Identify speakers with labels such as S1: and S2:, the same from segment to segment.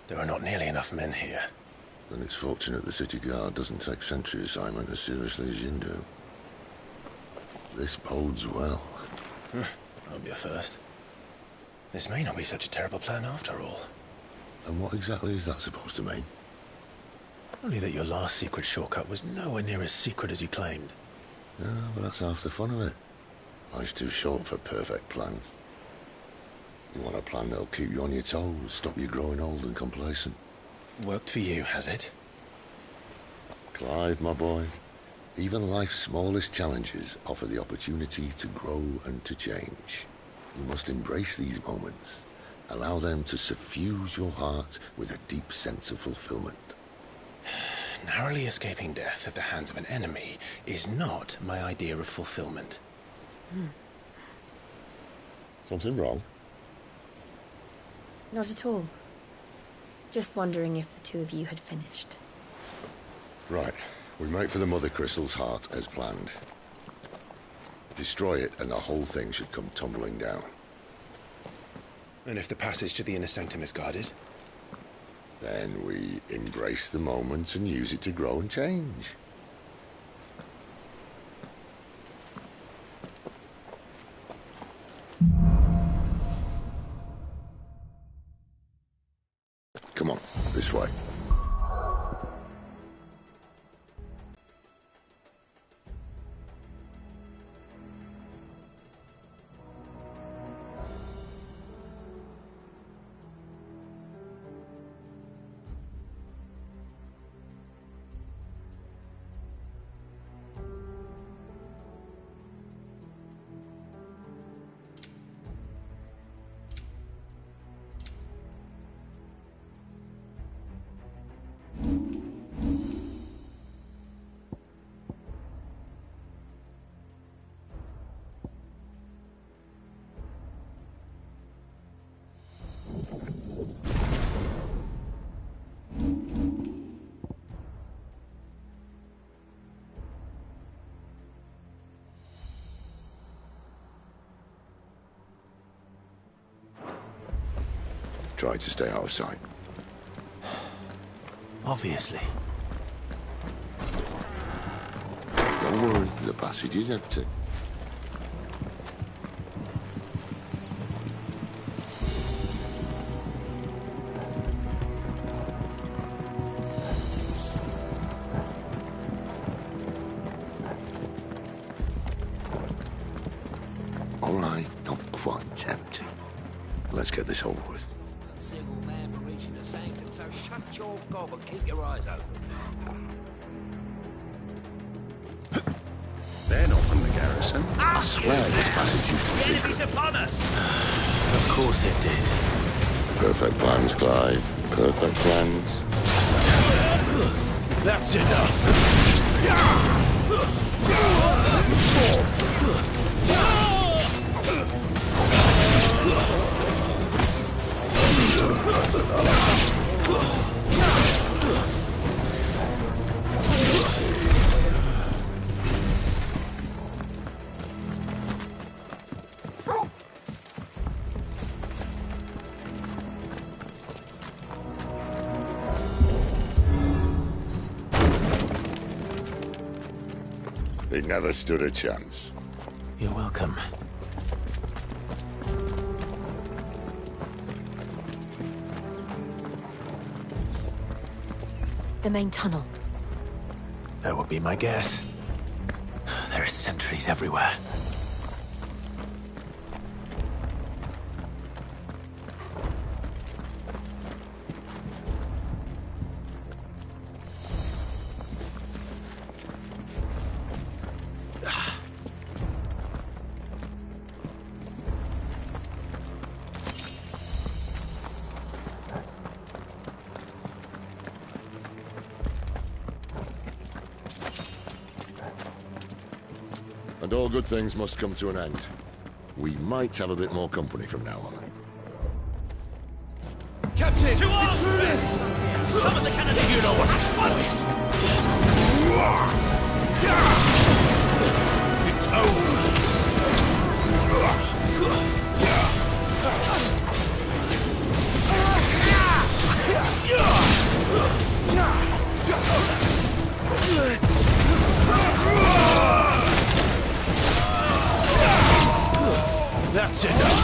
S1: There are not nearly enough men here.
S2: Then it's fortunate the city guard doesn't take sentry assignment as seriously as you do. This bodes well.
S1: I'll be a first. This may not be such a terrible plan after all.
S2: And what exactly is that supposed to mean?
S1: Only that your last secret shortcut was nowhere near as secret as you claimed.
S2: Yeah, but that's half the fun of it. Life's too short for perfect plans. You want a plan that'll keep you on your toes, stop you growing old and complacent.
S1: Worked for you, has it?
S2: Clive, my boy, even life's smallest challenges offer the opportunity to grow and to change. You must embrace these moments. Allow them to suffuse your heart with a deep sense of fulfillment.
S1: Narrowly escaping death at the hands of an enemy is not my idea of fulfillment.
S2: Something wrong?
S3: Not at all. Just wondering if the two of you had finished.
S2: Right. We make for the Mother Crystal's heart as planned. Destroy it and the whole thing should come tumbling down.
S1: And if the passage to the inner sanctum is guarded?
S2: Then we embrace the moment and use it to grow and change. Come on, this way. Try to stay out of sight.
S1: Obviously.
S2: Don't worry, the passage is empty. All right, not quite empty. Let's get this over with.
S4: Single man for reaching the sanctum, so shut your gob and keep your eyes open.
S5: They're not from the garrison.
S2: I swear this passage used to be
S4: The
S2: secret.
S4: enemy's upon us!
S1: Of course it did.
S2: Perfect plans, Clive. Perfect plans.
S1: That's enough.
S2: They never stood a chance.
S1: You're welcome.
S3: The main tunnel.
S1: That would be my guess. There are sentries everywhere.
S2: And all good things must come to an end. We might have a bit more company from now on.
S4: Captain! To arms, men! Summon the cannon! You know what it's for! It's over!
S1: That's enough!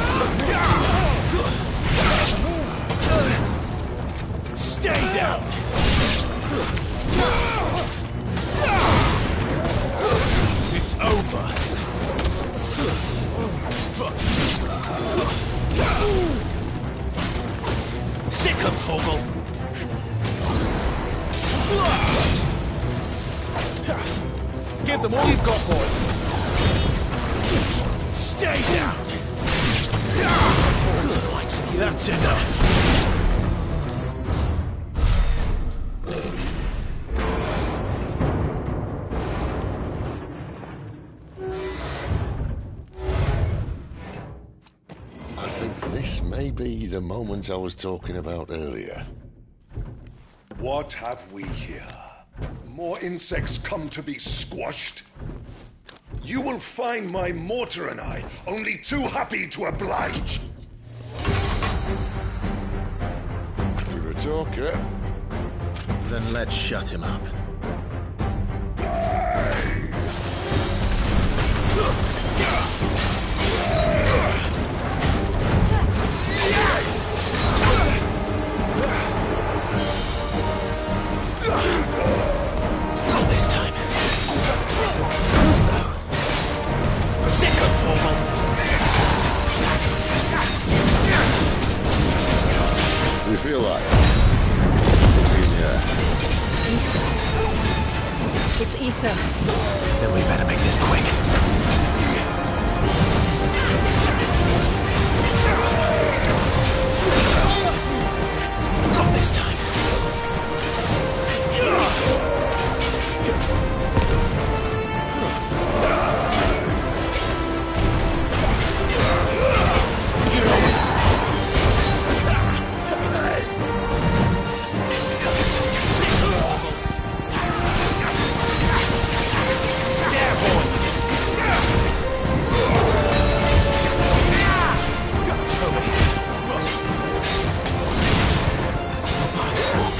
S1: Stay down! It's over! Sick of Torgal! Give them all you've got, boys! Stay down! That's enough!
S2: I think this may be the moment I was talking about earlier.
S5: What have we here? More insects come to be squashed? You will find my mortar and I only too happy to oblige.
S2: You're a talker.
S1: Then let's shut him up. Not this time. Toast though. Sick of Torval.
S2: Do you feel like something in the air?
S3: Ether. It's ether.
S1: Then we better make this quick. Not this time. You know what to do. There, boy.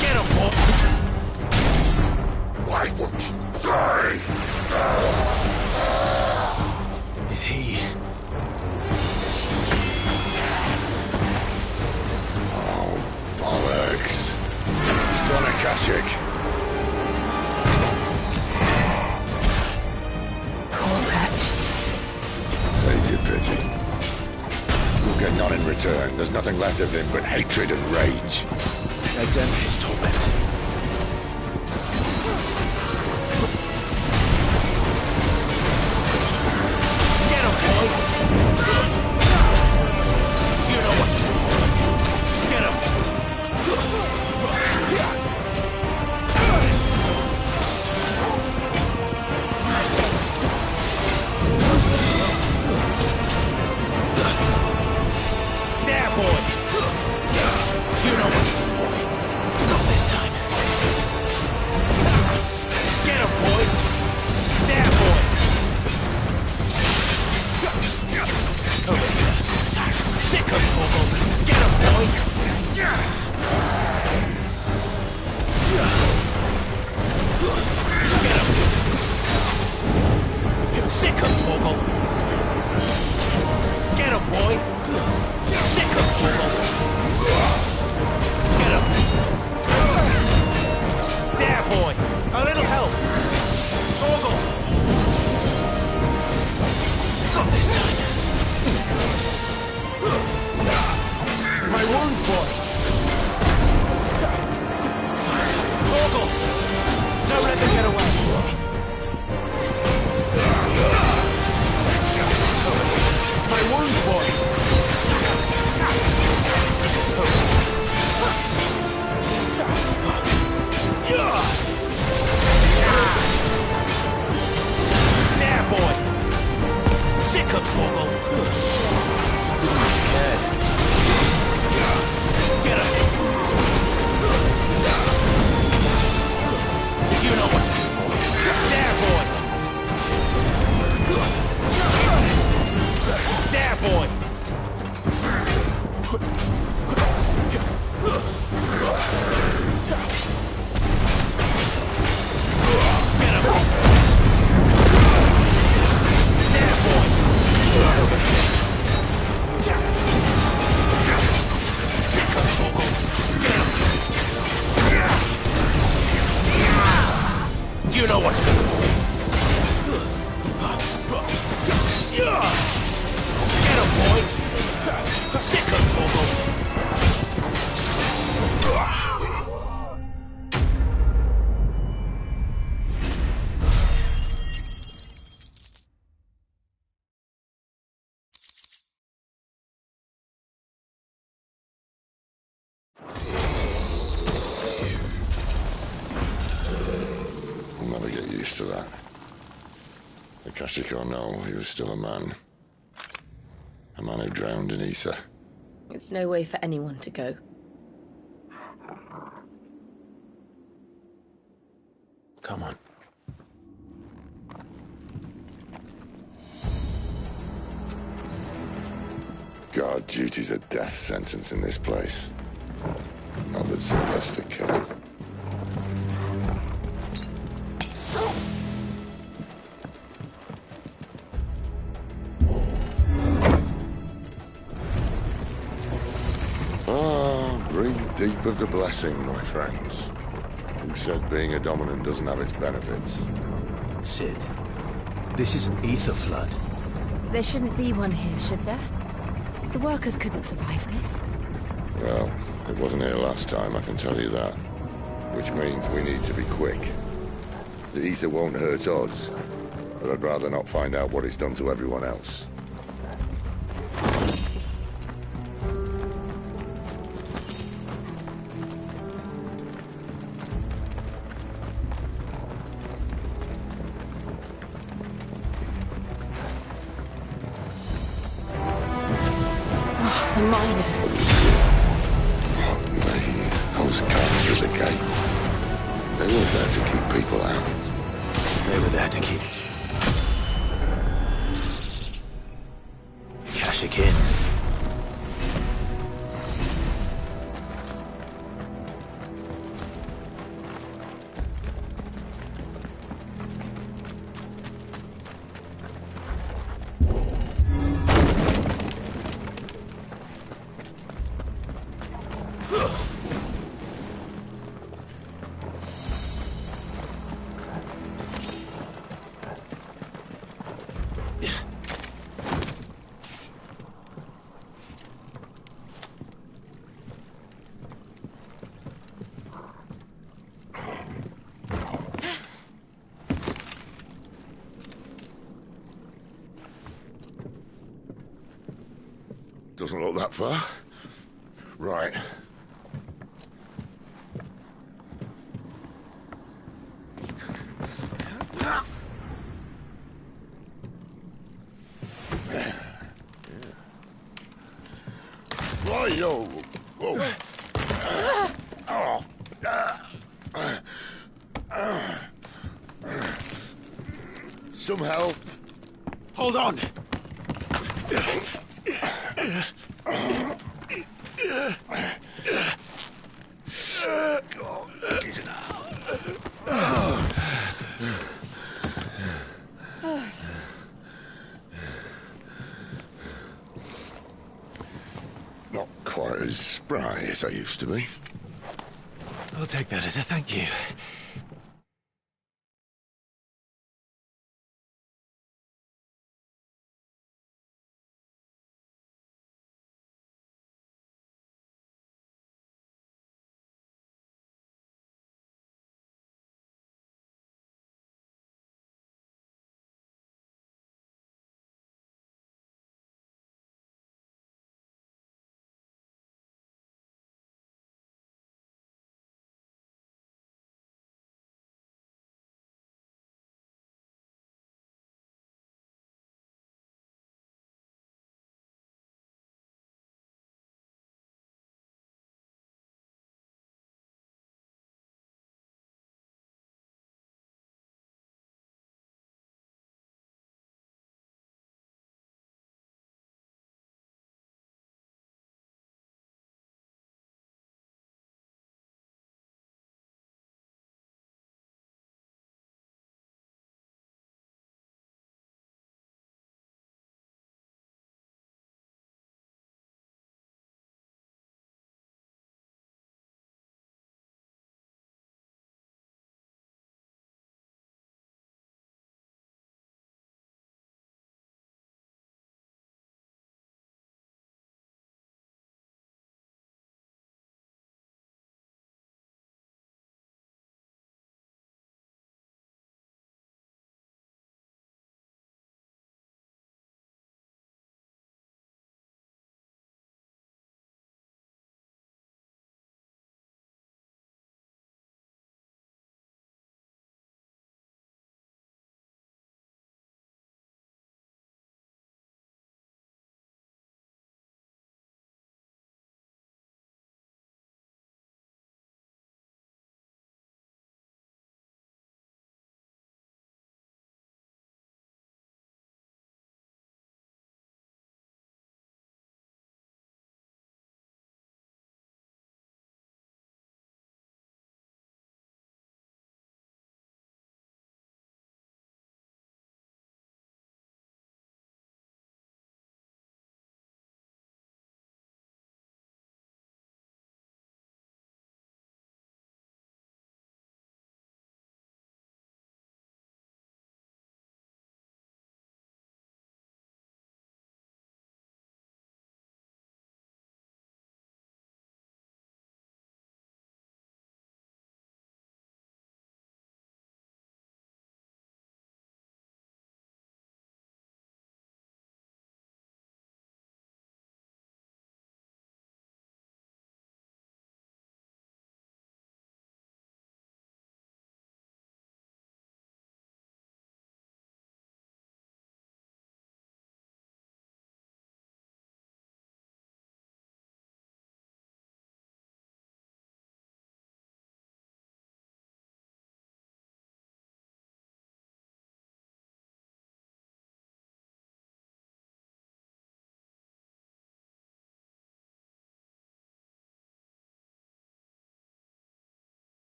S1: Get him, boy.
S5: Why won't you die?
S1: Is he?
S5: Bollocks. He's gonna Kashyyyk.
S3: Poor wretch.
S2: Save your pity. You'll get none in return. There's nothing left of him but hatred and rage.
S1: Let's end his torment. Get him, boy! You know what to do. Get him! There, boy! You know what to do, boy. Not this time. Get him, boy! There, boy! Sick of Torval! Get him, boy! Get him! Sick of Torval! Get him, boy! Sick of Torval! Get him! There, boy! A little help! Torgal! Not this time! My wounds, boy! Torgal! Don't let them get away! My wounds, boy! There, boy! Sick of Torgal! Get him! You know what to do, boy! There, boy! There, boy! Get him! There, boy!
S2: I'll never get used to that. Akashic or no, he was still a man. A man who drowned in ether.
S3: It's no way for anyone to go.
S1: Come on.
S2: Guard duty's a death sentence in this place. Not that Sylvester cared. Breathe deep of the blessing, my friends. Who said being a dominant doesn't have its benefits?
S1: Sid, this is an ether flood.
S3: There shouldn't be one here, should there? The workers couldn't survive this.
S2: Well, it wasn't here last time, I can tell you that. Which means we need to be quick. The ether won't hurt us, but I'd rather not find out what it's done to everyone else.
S3: The miners.
S2: Those guards at the gate. They weren't there to keep people out.
S1: They were there to keep Kashyyyk in.
S2: Doesn't look that far. Right. Right, yo. Whoa. Some help.
S1: Hold on!
S2: Not quite as spry as I used to be.
S1: I'll take that as a thank you.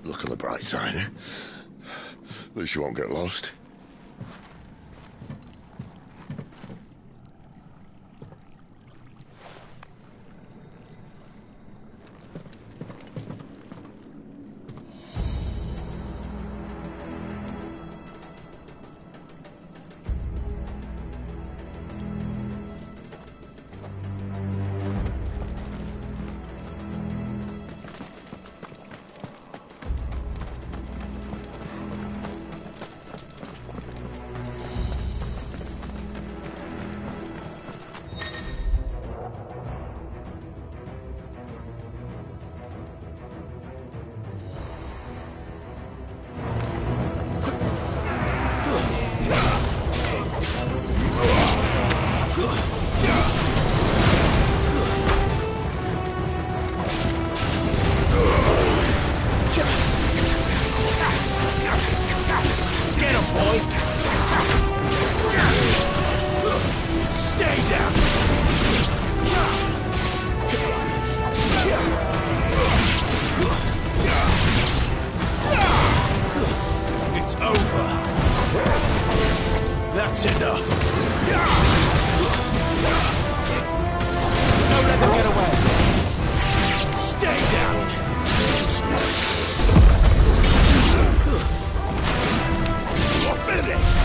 S2: Look on the bright side, eh? At least you won't get lost.
S1: That's enough. Don't let them get away. Stay down. You're finished.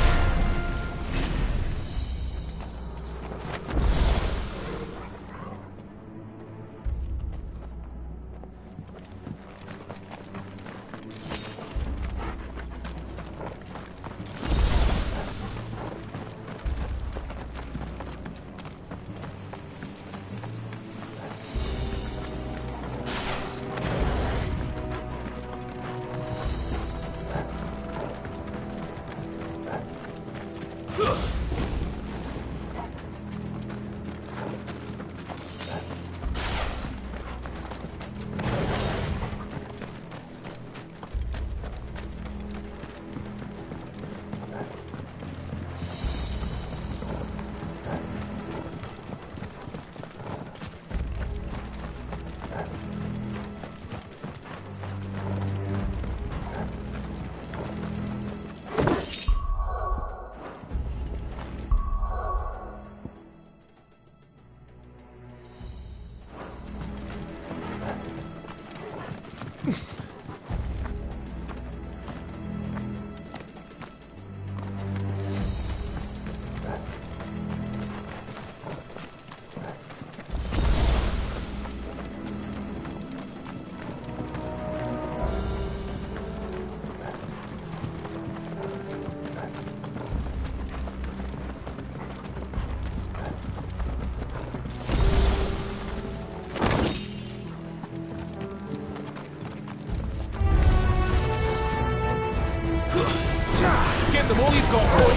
S1: Give them all you've got, boy.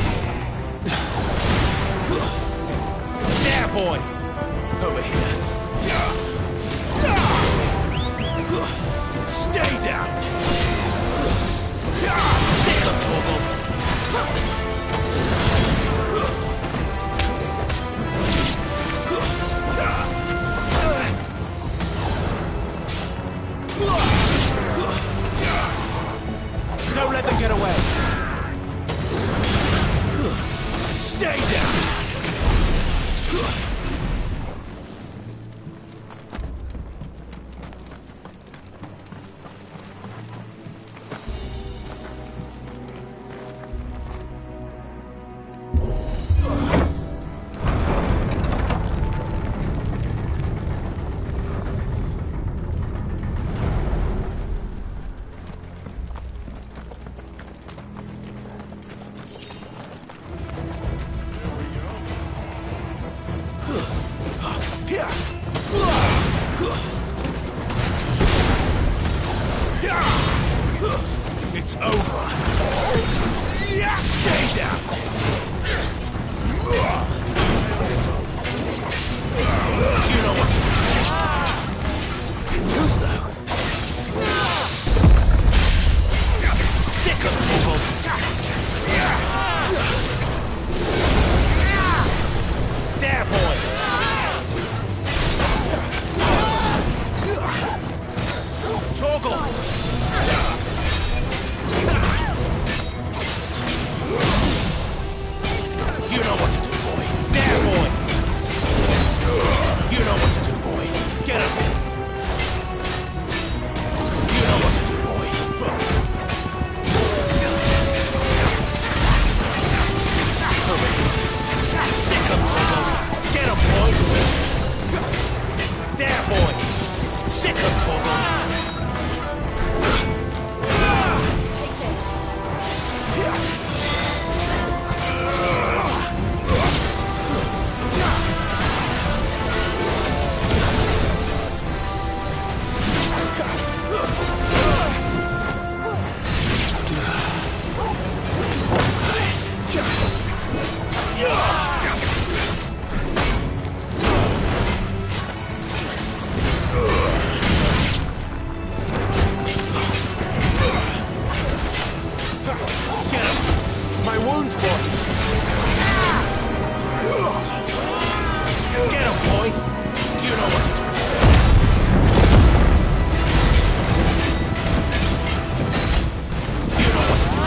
S1: There, boy. Over here. Stay down. Sick of Torval. Don't let them get away. Stay down!
S4: him, Torgo! Get him, boy! There, boy! Sick him, Torgo!
S3: Take this.
S4: My wounds, boy! Get him, boy! You know what to do. You know what to do.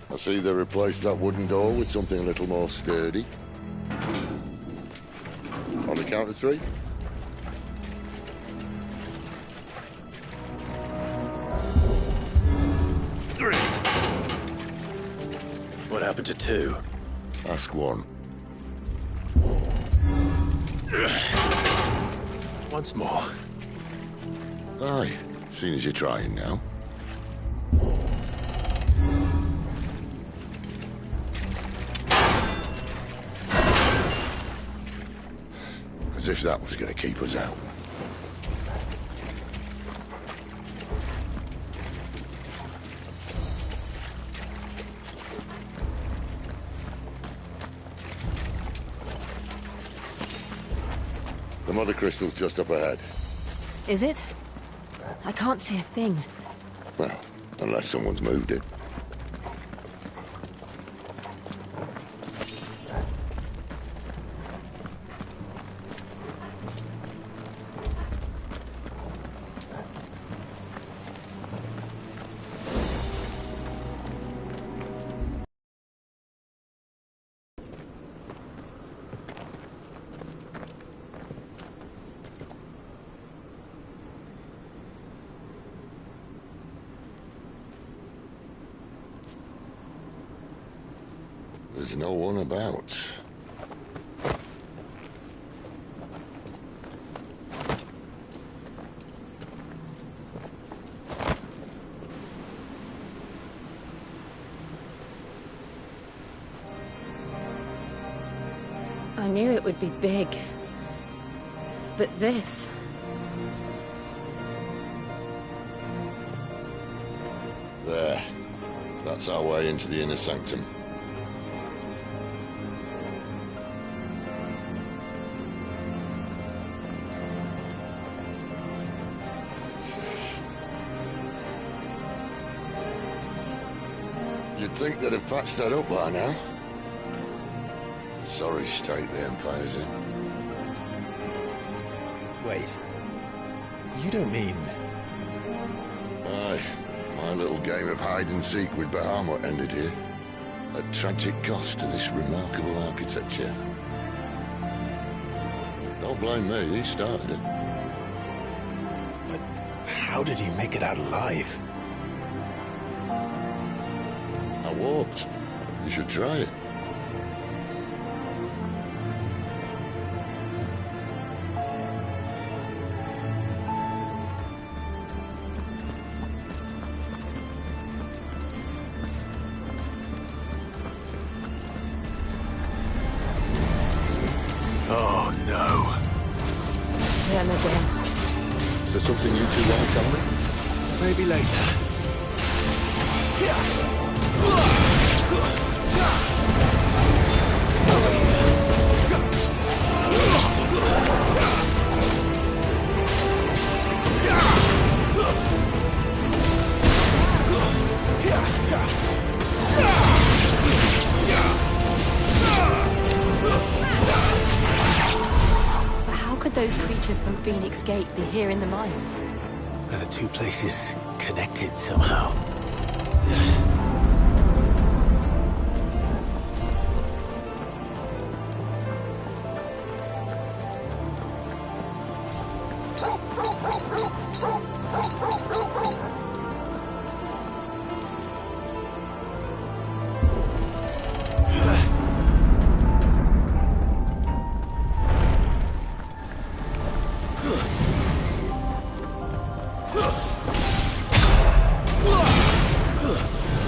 S2: I see they replaced that wooden door with something a little more sturdy. On the count of 3.
S1: What happened to 2?
S2: Ask 1.
S1: Once more.
S2: Aye, seeing as you're trying now. As if that was going to keep us out. The mother crystal's just up ahead.
S3: Is it? I can't see a thing.
S2: Well, unless someone's moved it. There's no one about.
S3: I knew it would be big. But this...
S2: There. That's our way into the inner sanctum. You'd think they'd have patched that up by now. Sorry state the Empire's in.
S1: Wait. You don't mean...
S2: Aye. My little game of hide-and-seek with Bahamut ended here. At tragic cost to this remarkable architecture. Don't blame me, he started it.
S1: But how did he make it out alive?
S2: I walked. You should try it.
S1: Oh, no.
S3: Them again.
S2: Is there something you two want to tell me?
S1: Maybe later.
S3: miners from Phoenix Gate be here in the mines?
S1: Are the two places connected somehow?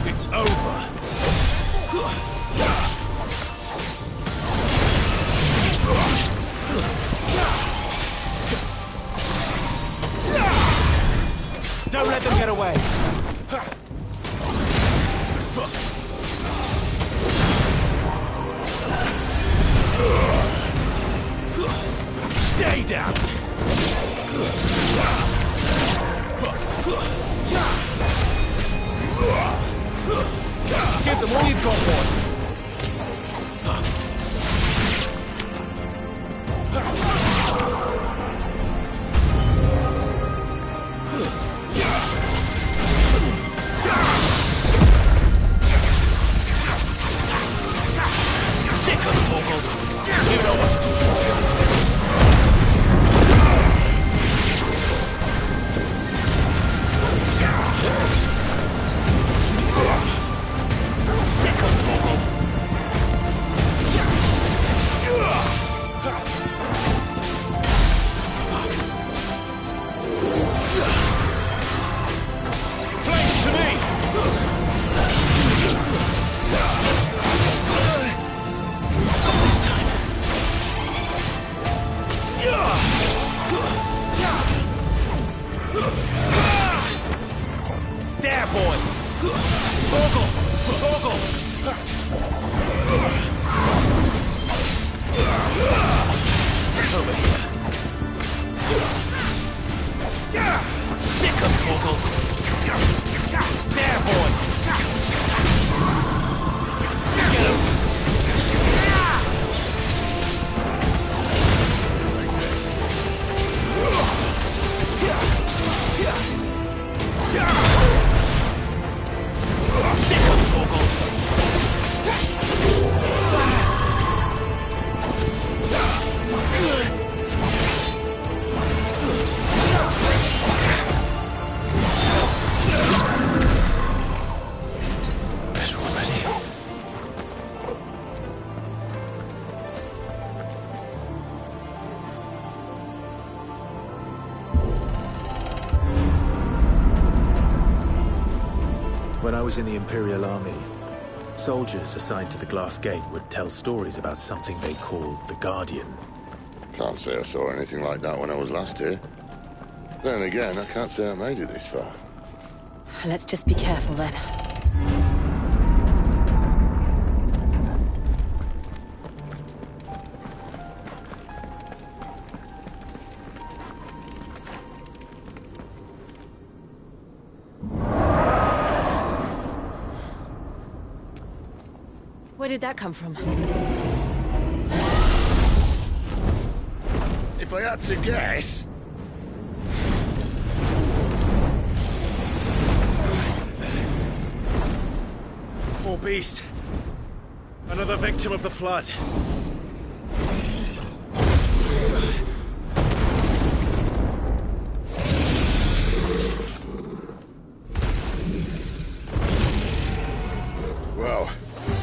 S6: It's over. Don't let them get away. Stay down. Give them all you've got, boys. Sick of Torgal. You know what to do. There, boy! Torgal! Torgal! Over here. Sick of Torgal! There, boy! Get him! Sick of Torgal!
S1: Better already.
S6: When I was in the Imperial Army, soldiers assigned to the Glass Gate would tell stories about something they called the Guardian.
S2: Can't say I saw anything like that when I was last here. Then again, I can't say I made it this far.
S3: Let's just be careful then. Where did that come from?
S2: If I had to guess...
S6: Poor beast. Another victim of the Flood.
S2: Well,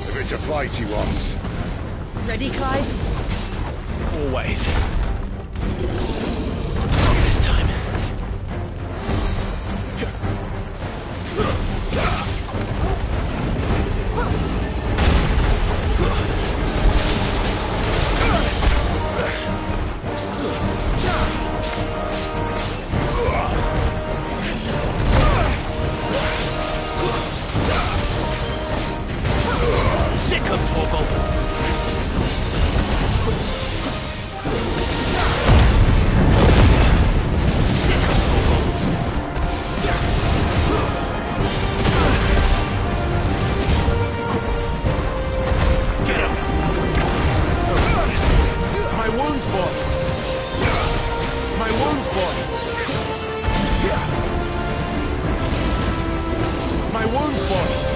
S2: if it's a fight he wants.
S3: Ready, Clive?
S6: Always. Not this time. Sick of Torgal. boy! My wounds, boy!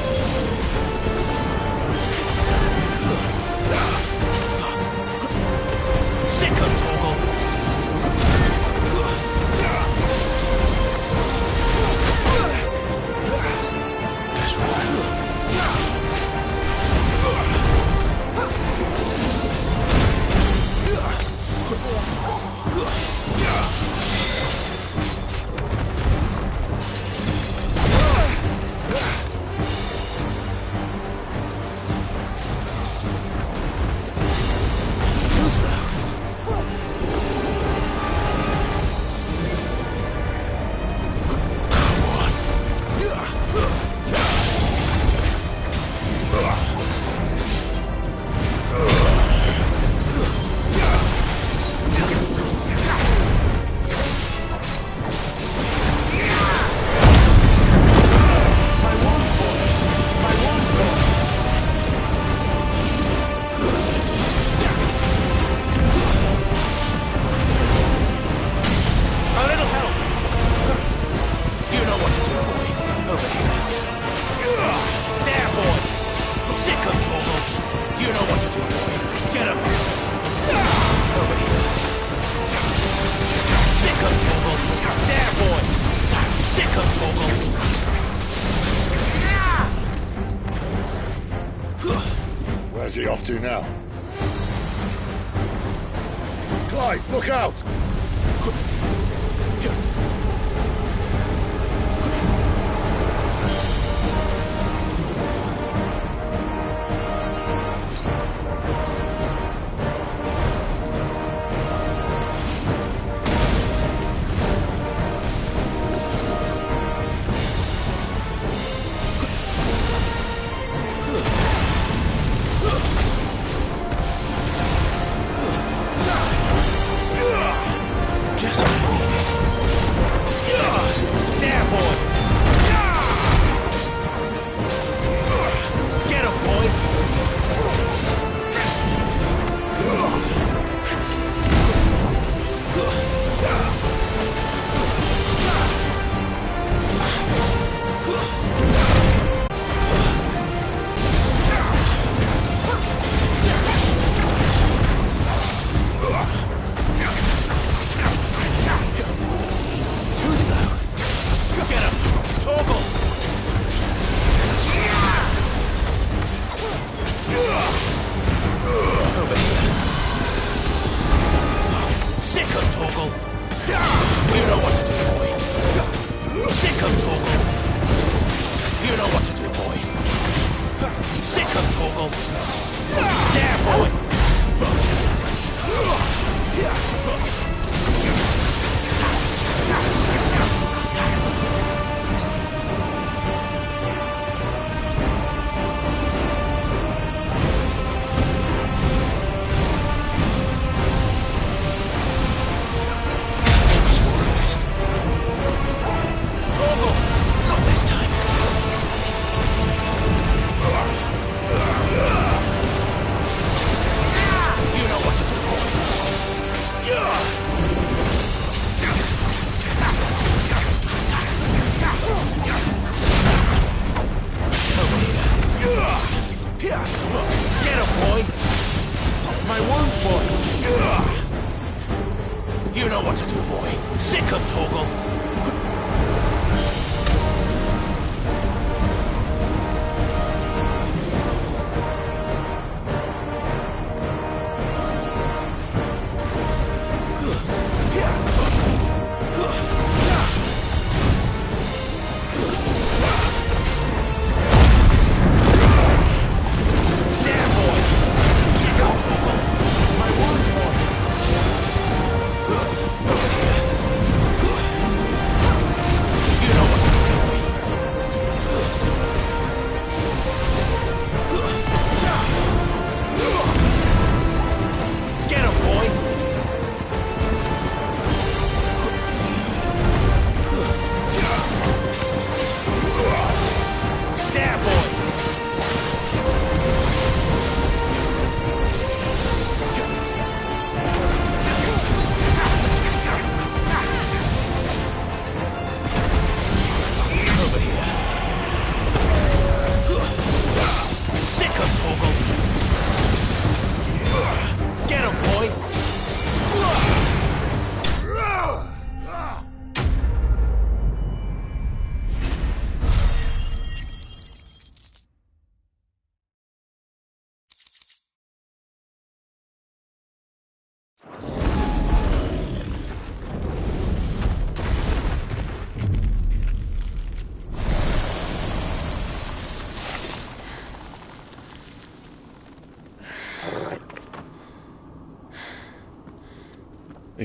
S6: Sick of Torgal! That's
S5: Where's he off to now? Clive, look out!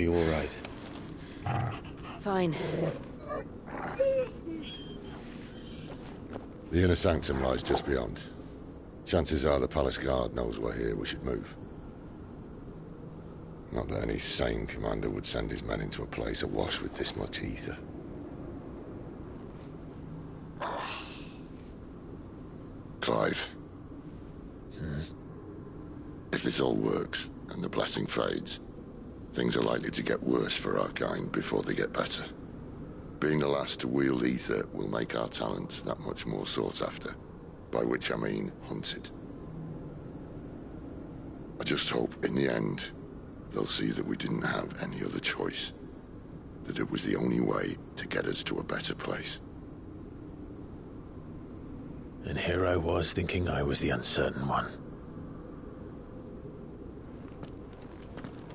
S1: you all right?
S3: Fine.
S2: The inner sanctum lies just beyond. Chances are the palace guard knows we're here. We should move. Not that any sane commander would send his men into a place awash with this much ether. Clive. If this all works, and the blessing fades, things are likely to get worse for our kind before they get better. Being the last to wield ether will make our talents that much more sought after. By which I mean hunted. I just hope, in the end, they'll see that we didn't have any other choice. That it was the only way to get us to a better place.
S6: And here I was thinking I was the uncertain one.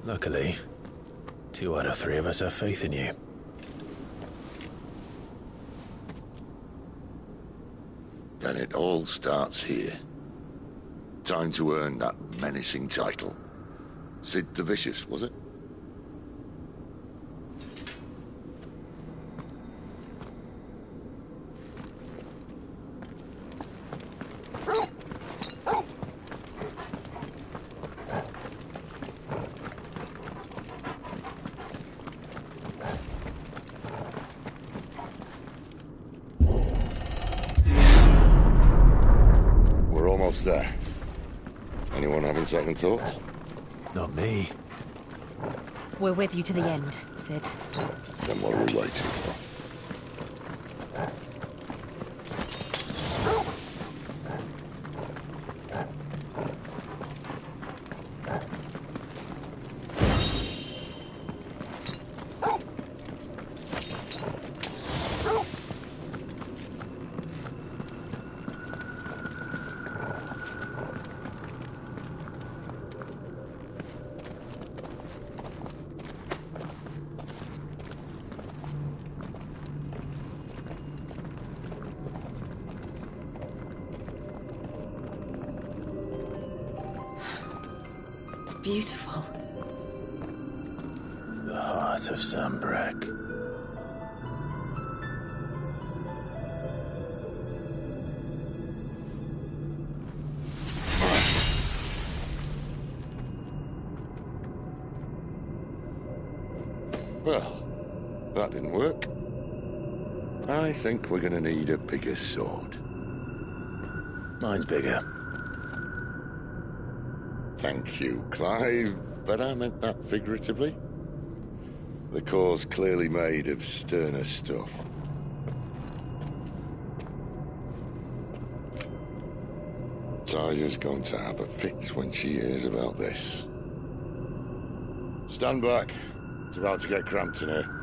S6: Luckily, 2 out of 3 of us have faith in you.
S2: Then it all starts here. Time to earn that menacing title. Sid the Vicious, was it? There. Anyone having second thoughts?
S6: Not me.
S3: We're with you to the end, Sid.
S2: Then what are we waiting for?
S3: Beautiful.
S6: The heart of Sanbreque.
S2: Well, that didn't work. I think we're gonna need a bigger sword.
S6: Mine's bigger.
S2: Thank you, Clive, but I meant that figuratively. The core's clearly made of sterner stuff. Taya's going to have a fit when she hears about this. Stand back. It's about to get cramped in here.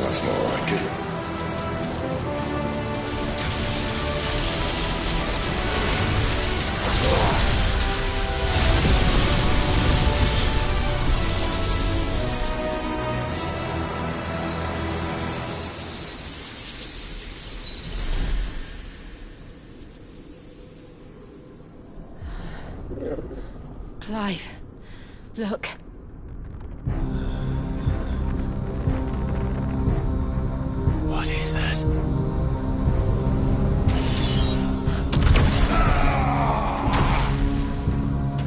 S2: That's more like it.
S3: Clive, look.
S6: What is that?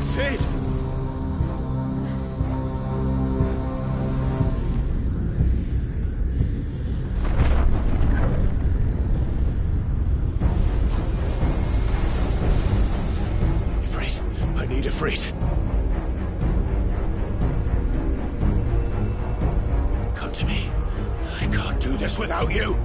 S6: Sid! Ifrit, I need Ifrit. Come to me. I can't do this without you.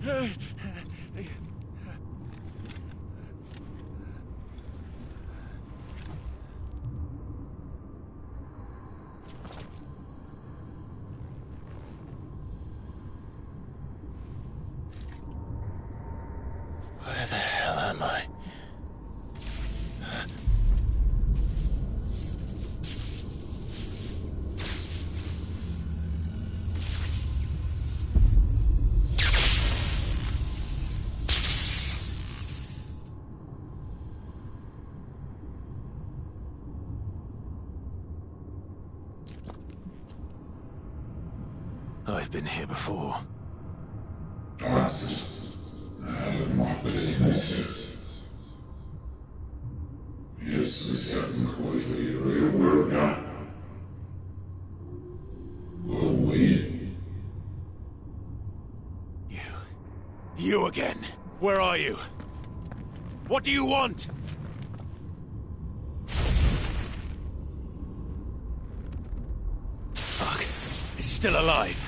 S1: Where the hell am I?
S6: I've been here before.
S7: You again. Where are you? What do you want? Fuck. It's still alive.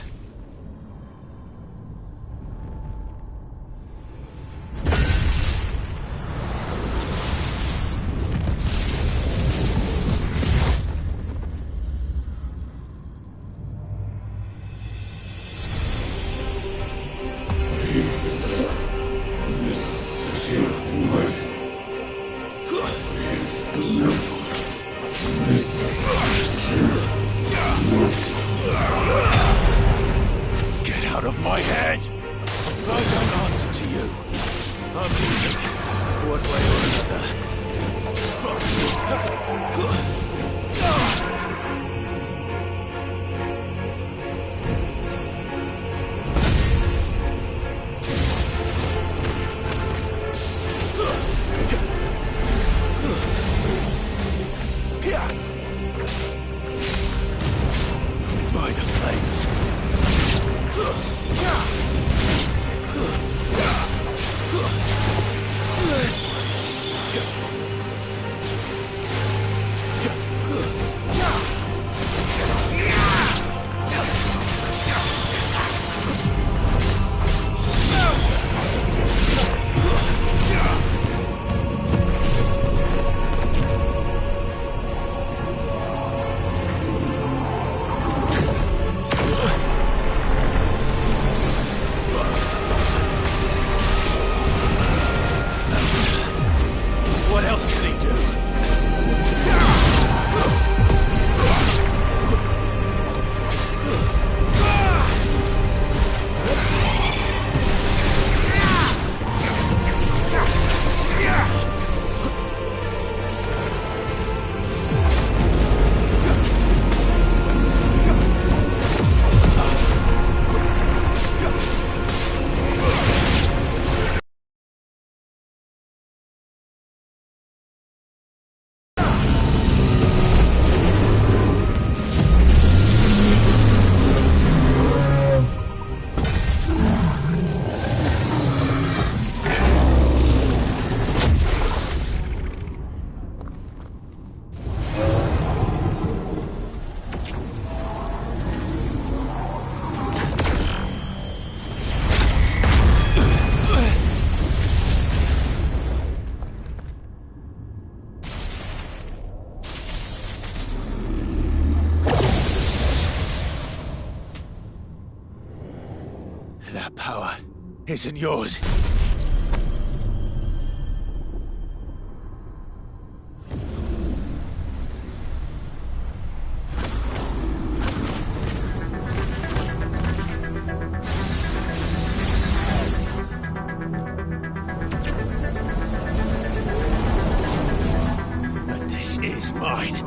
S7: Get out of my head! I don't answer to you. I'm leaving. One way or by the flames. What else can he do? That power isn't yours. But this is mine.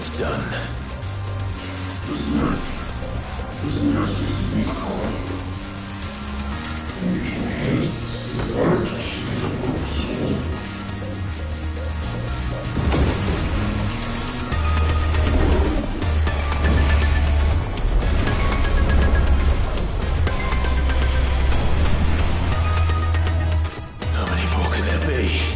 S6: It's done. How many more can there be?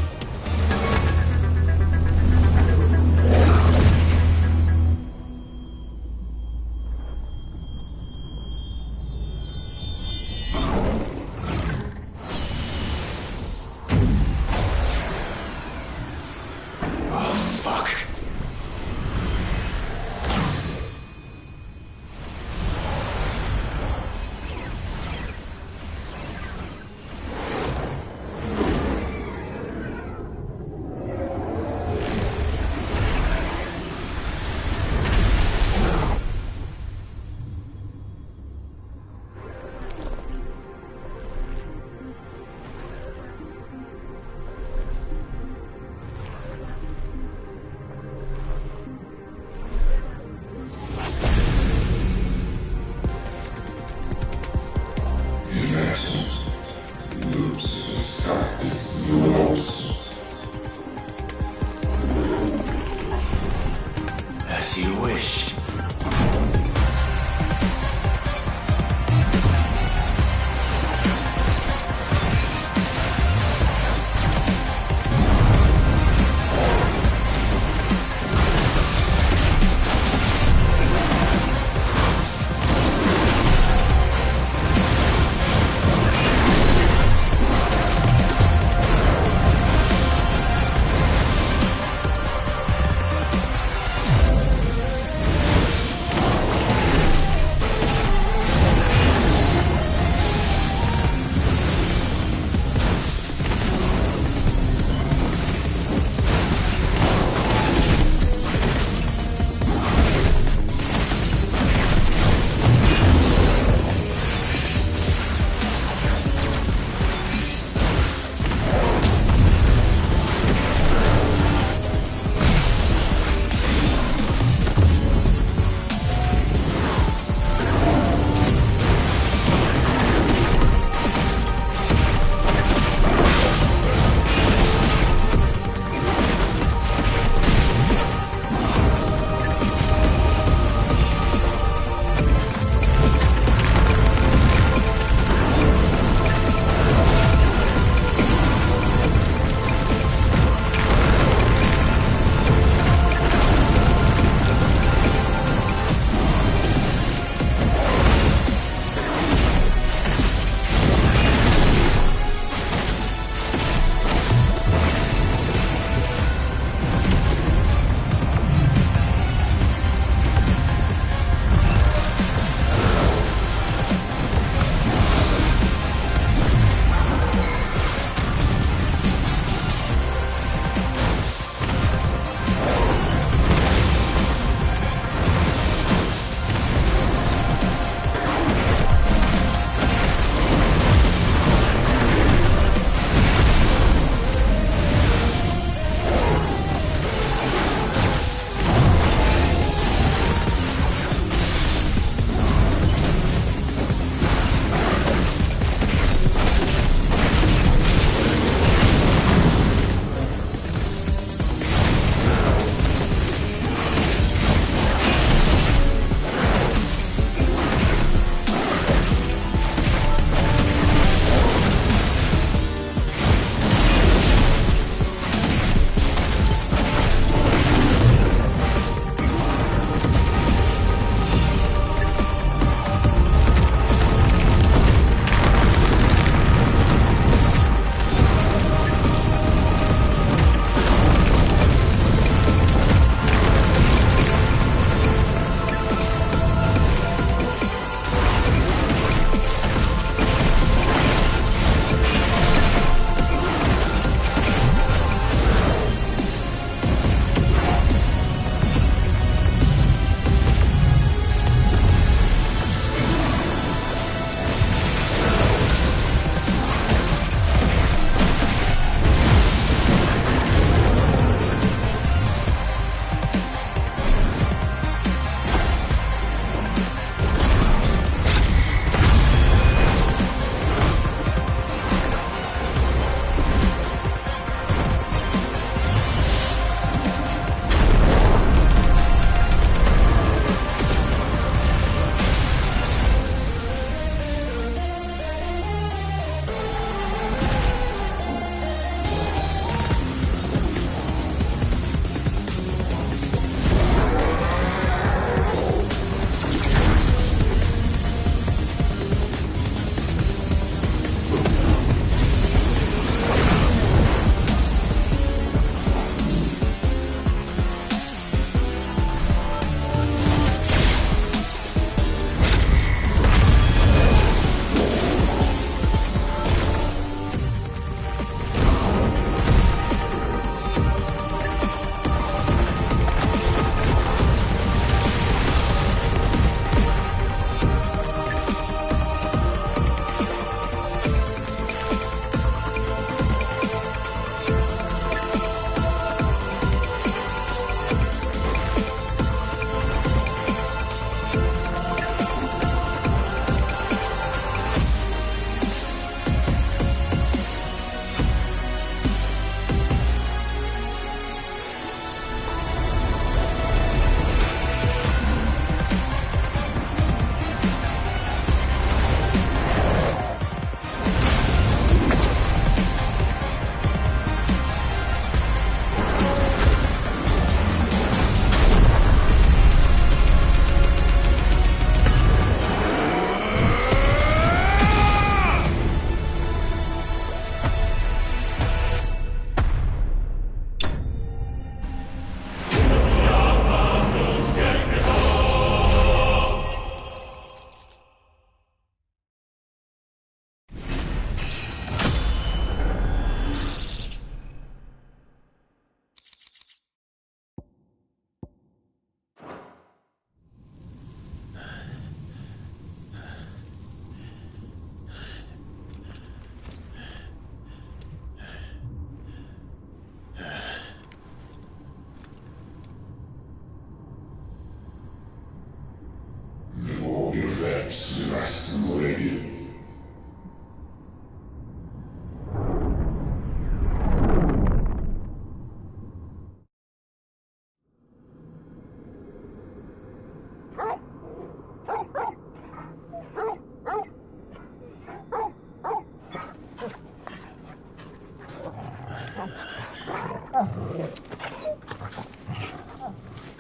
S6: As you wish.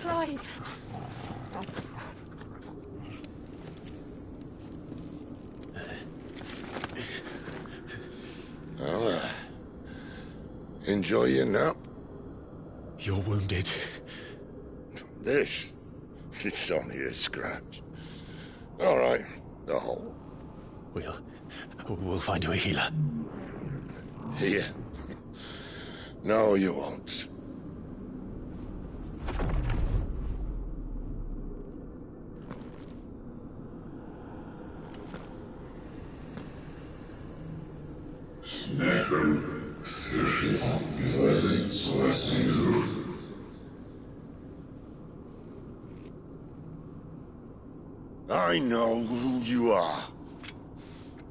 S3: Clive!
S2: Well, enjoy your nap.
S1: You're wounded.
S2: This? It's only a scratch. All right, the hole.
S1: We'll find you a healer.
S2: Here. No, you won't. I know who you are.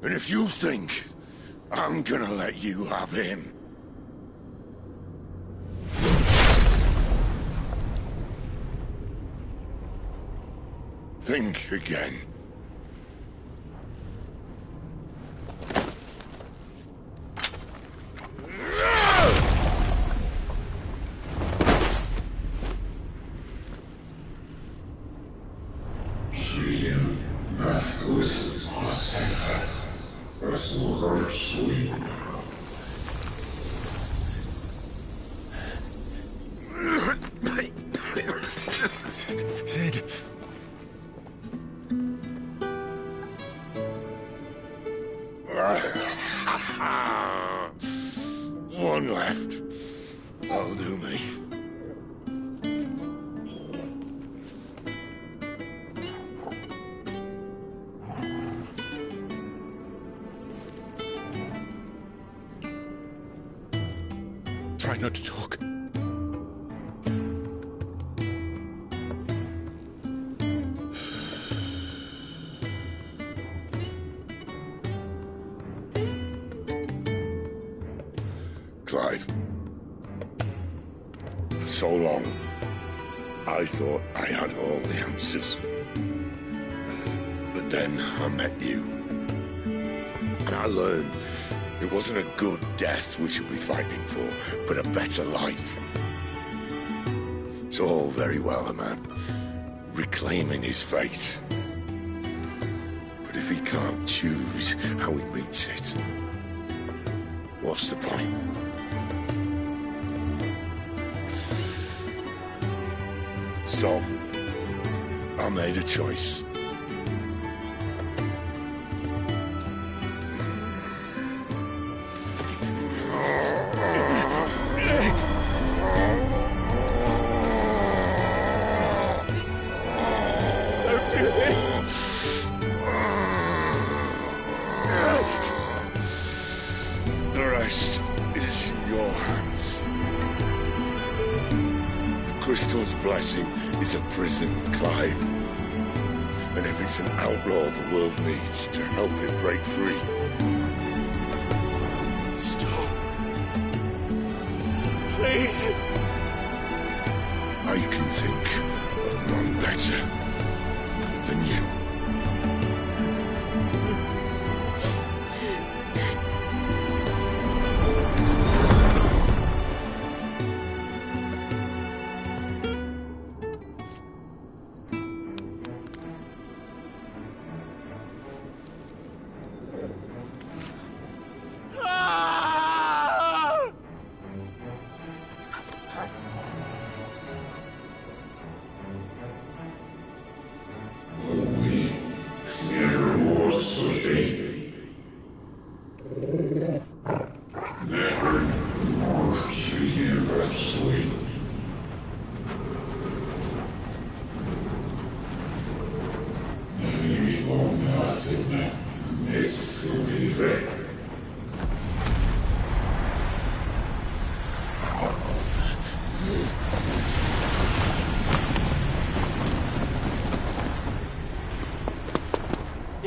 S2: And if you think I'm gonna let you have him... think again.
S1: Sid.
S2: One left. That'll do me.
S1: Try not to talk.
S2: Clive. For so long, I thought I had all the answers. But then I met you. And I learned it wasn't a good death we should be fighting for, but a better life. It's all very well, a man reclaiming his fate. But if he can't choose how he meets it, what's the point? So, I made a choice.
S1: Don't do this!
S2: The rest is in your hands. The Crystal's blessing is a prison, Clive. And if it's an outlaw the world needs to help it break free...
S1: Stop. Please.
S2: I can think of none better than you.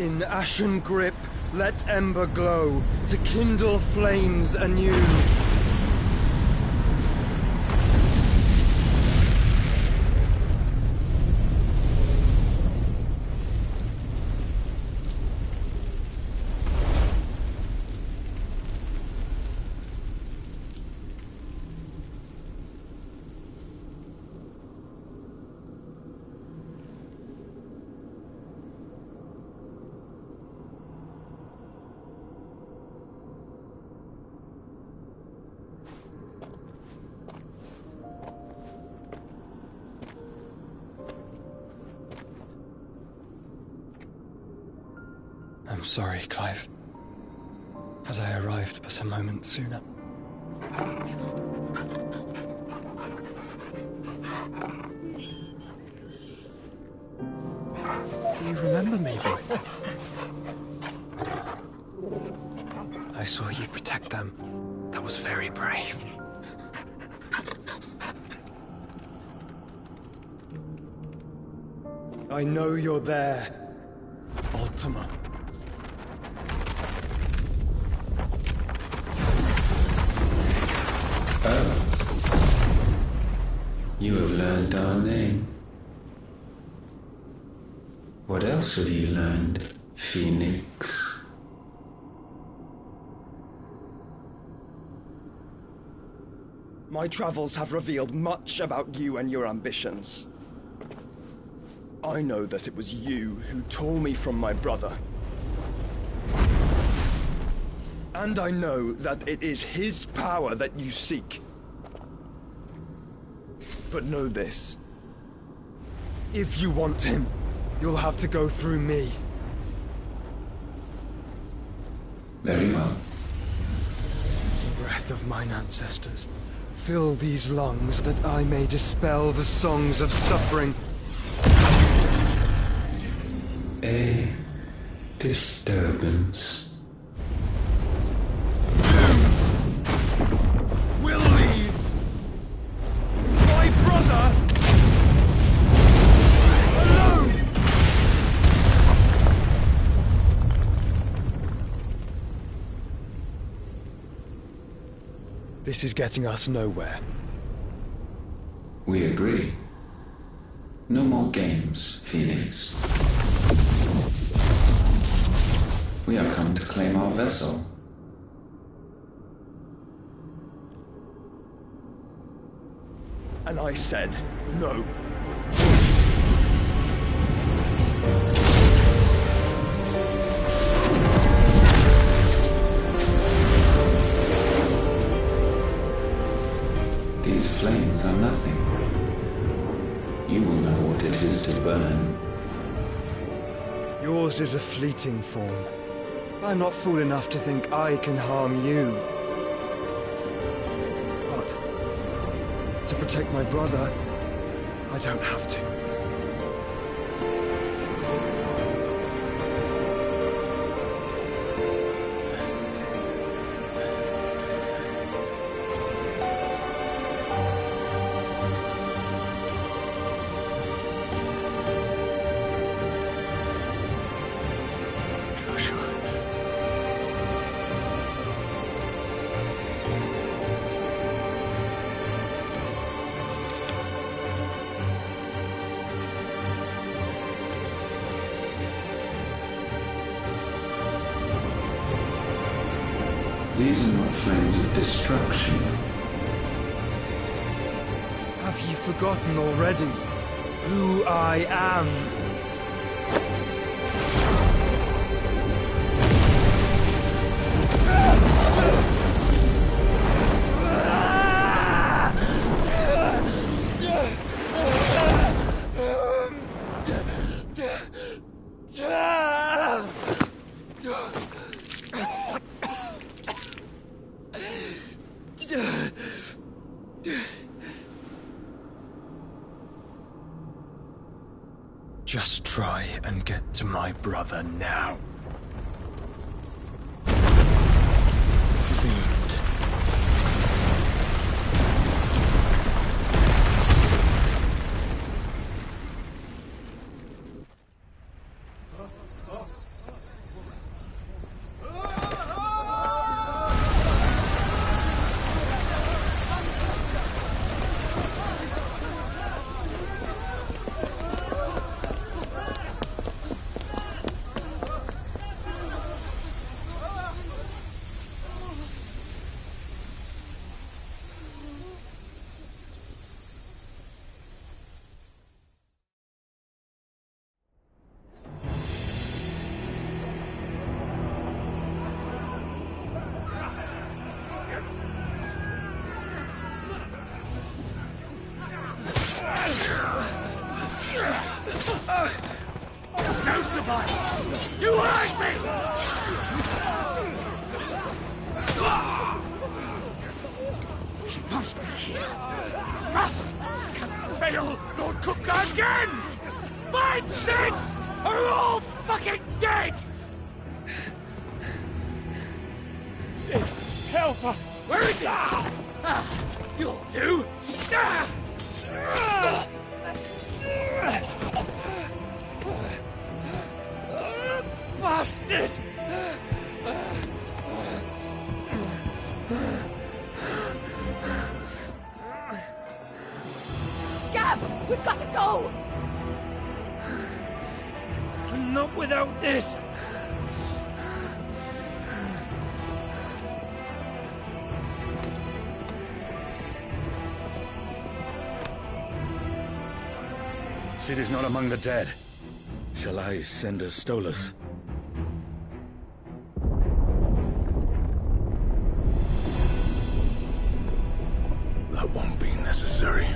S8: In ashen grip, let ember glow, to kindle flames anew. I'm sorry, Clive. Had I arrived but a moment sooner. Do you remember me, boy? I saw you protect them. That was very brave. I know you're there, Ultima.
S9: You have learned our name. What else have you learned, Phoenix?
S8: My travels have revealed much about you and your ambitions. I know that it was you who tore me from my brother. And I know that it is his power that you seek. But know this. If you want him, you'll have to go through me.
S9: Very well.
S8: Breath of mine ancestors, fill these lungs that I may dispel the songs of suffering.
S9: A disturbance.
S8: We'll leave! My brother! Alone! This is getting us nowhere.
S9: We agree. No more games, Phoenix. We have come to claim our vessel.
S8: And I said no.
S9: These flames are nothing. You will know what it is to burn.
S8: Yours is a fleeting form. I'm not fool enough to think I can harm you. But to protect my brother, I don't have to.
S9: These are not flames of destruction.
S8: Have you forgotten already who I am? Just try and get to my brother now. Fiend.
S7: No survivors! You hurt me! He must be here. Must! Can fail Lord Kupka again! Find Sid! Or we're all fucking dead! Sid, help us! Where is he? You'll do! Bastard!
S10: Gab! We've got to go!
S7: Not without this!
S11: Sid is not among the dead. Shall I send a Stolas?
S6: That won't be necessary.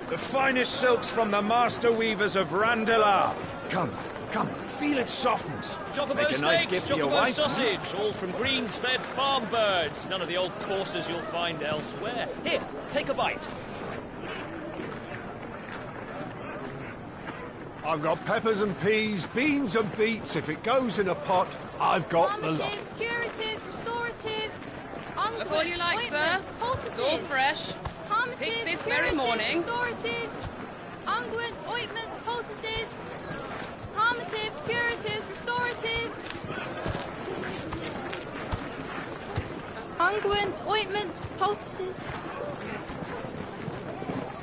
S12: The finest silks from the master weavers of Randalar. Come, feel its softness.
S13: Chocobo
S12: Make a nice
S13: steaks,
S12: gift for your
S13: chocobo
S12: wife.
S13: sausage, all from greens-fed farm birds. None of the old courses you'll find elsewhere. Here, take a bite.
S14: I've got peppers and peas, beans and beets. If it goes in a pot, I've got the lot.
S10: Curatives, restoratives,
S15: Look all you like, sir. It's all fresh. Pick this very morning.
S10: Restoratives, unguents, ointments, poultices, palmatives, curatives, restoratives, unguents, ointments, poultices.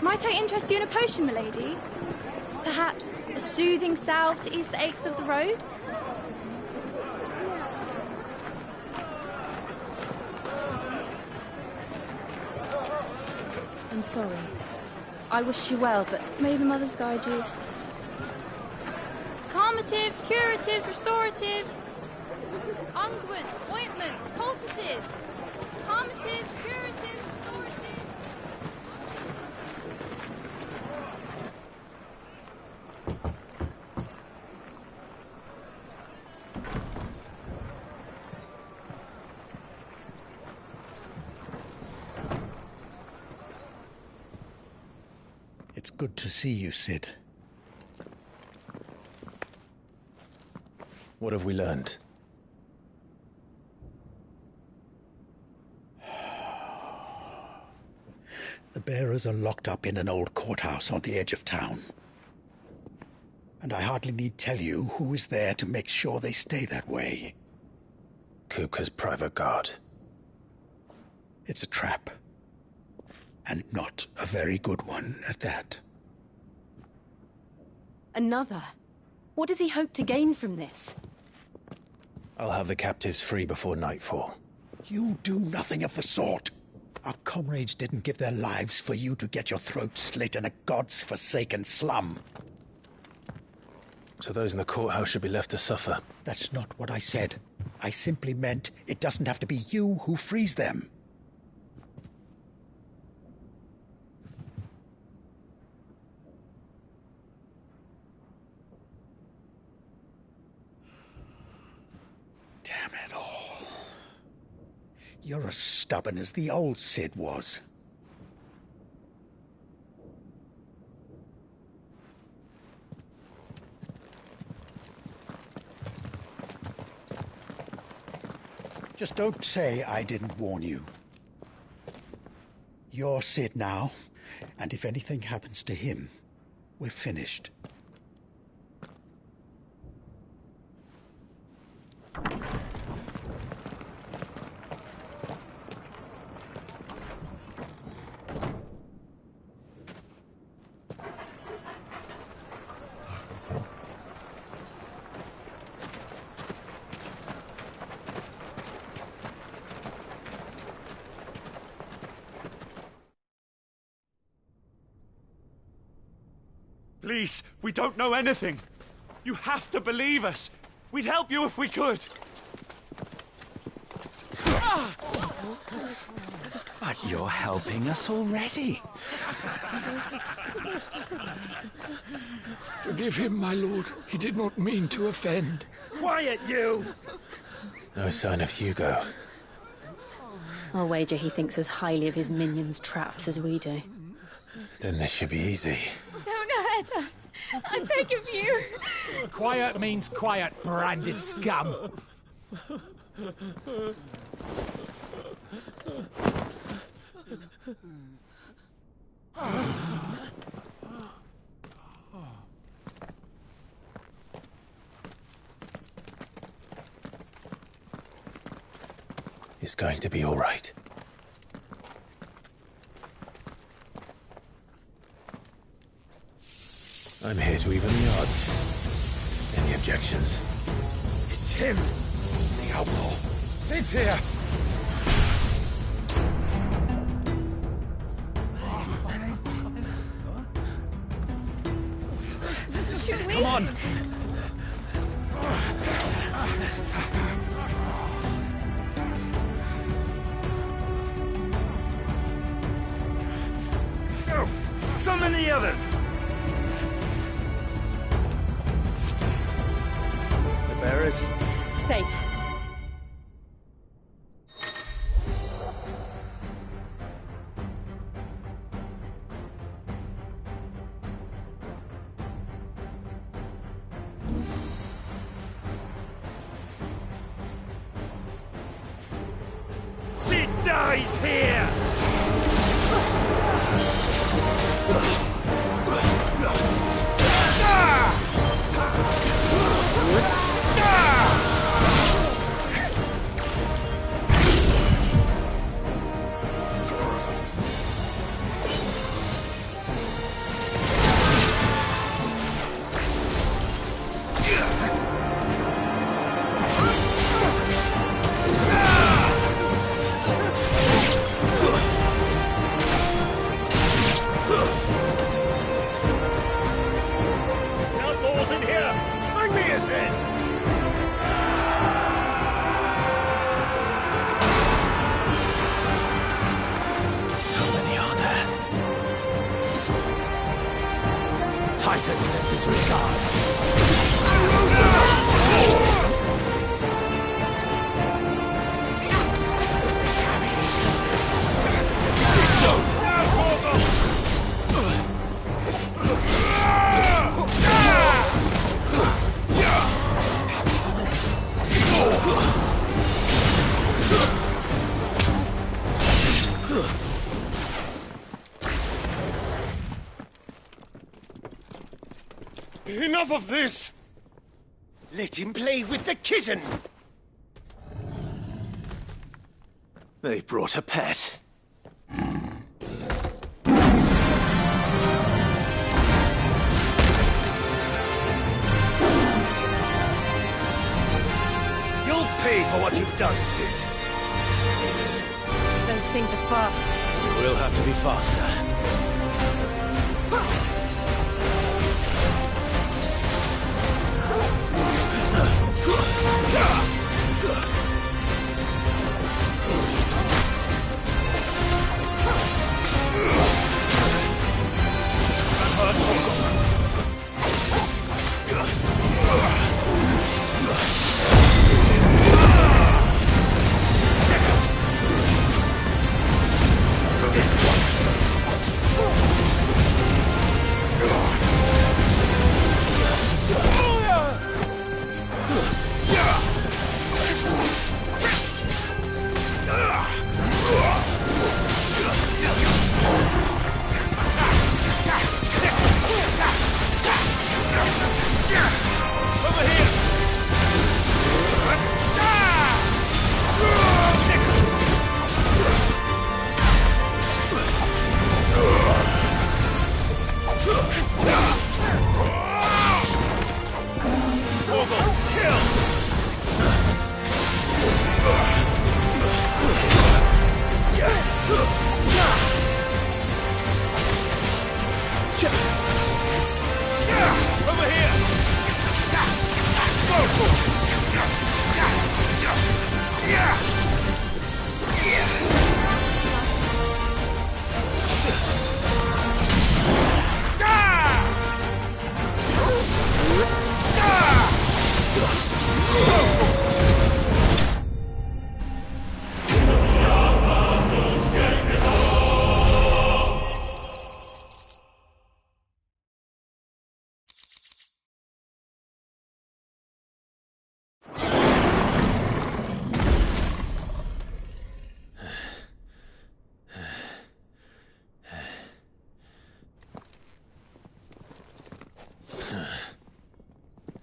S10: Might I interest you in a potion, milady? Perhaps a soothing salve to ease the aches of the road? I'm sorry. I wish you well, but may the mothers guide you. Calmatives, curatives, restoratives, unguents, ointments, poultices. Calmatives, curatives, restoratives.
S16: It's good to see you, Cid.
S6: What have we learned?
S16: The bearers are locked up in an old courthouse on the edge of town. And I hardly need tell you who is there to make sure they stay that way.
S6: Kupka's private guard.
S16: It's a trap. And not a very good one at that.
S3: Another? What does he hope to gain from this?
S6: I'll have the captives free before nightfall.
S16: You do nothing of the sort. Our comrades didn't give their lives for you to get your throat slit in a god's-forsaken slum.
S6: So those in the courthouse should be left to suffer.
S16: That's not what I said. I simply meant it doesn't have to be you who frees them. Damn it all. You're as stubborn as the old Cid was. Just don't say I didn't warn you. You're Cid now, and if anything happens to him, we're finished.
S12: Please, we don't know anything. You have to believe us. We'd help you if we could.
S11: But you're helping us already.
S7: Forgive him, my lord. He did not mean to offend.
S12: Quiet, you!
S1: No sign of Hugo.
S3: I'll wager he thinks as highly of his minions' traps as we do.
S1: Then this should be easy.
S10: Don't hurt us. I beg of you.
S7: Quiet means quiet, branded scum.
S1: It's going to be all right. I'm here to even the odds. Any objections?
S7: It's him, the outlaw. Sid's here.
S10: Should we?
S12: Come on! Go! Summon the others!
S6: The bearers?
S3: Safe.
S12: Cid dies here!
S7: Outlaws in here! Bring me his head!
S1: How many are there?
S7: Titan sends his regards. Enough of this! Let him play with the kitten!
S6: They brought a pet.
S7: You'll pay for what you've done, Sid.
S3: Those things are fast.
S6: We'll have to be faster.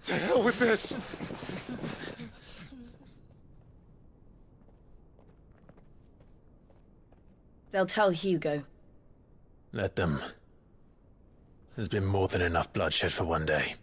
S7: To hell with this!
S3: They'll tell Hugo.
S6: Let them. There's been more than enough bloodshed for one day.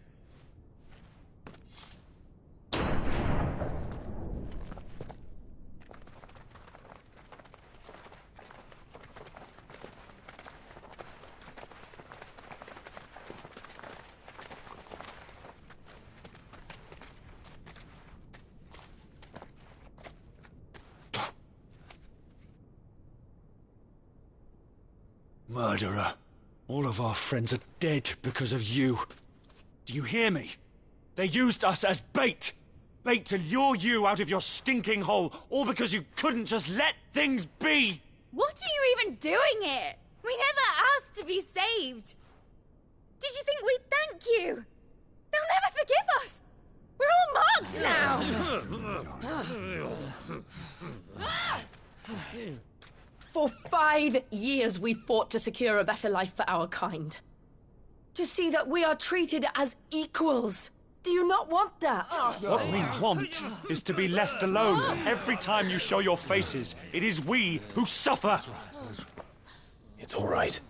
S7: Murderer. All of our friends are dead because of you. Do you hear me? They used us as bait. Bait to lure you out of your stinking hole, all because you couldn't just let things be.
S10: What are you even doing here? We never asked to be saved. Did you think we'd thank you? They'll never forgive us. We're all marked now.
S17: For 5 years we fought to secure a better life for our kind. To see that we are treated as equals. Do you not want that?
S7: What we want is to be left alone. Every time you show your faces, it is we who suffer.
S6: It's all right.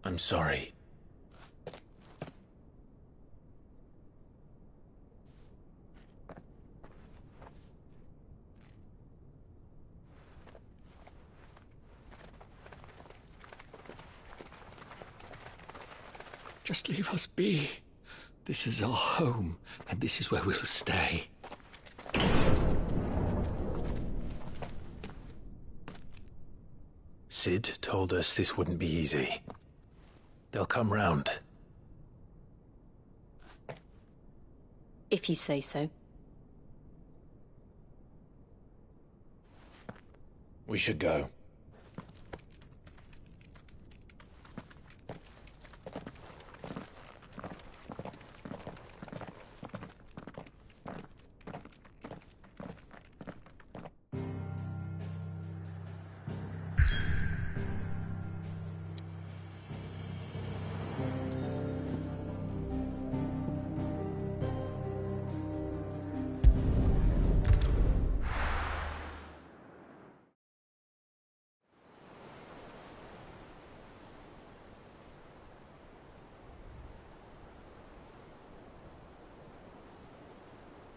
S6: I'm sorry.
S16: Just leave us be. This is our home, and this is where we'll stay.
S6: Sid told us this wouldn't be easy. They'll come round.
S3: If you say so.
S6: We should go.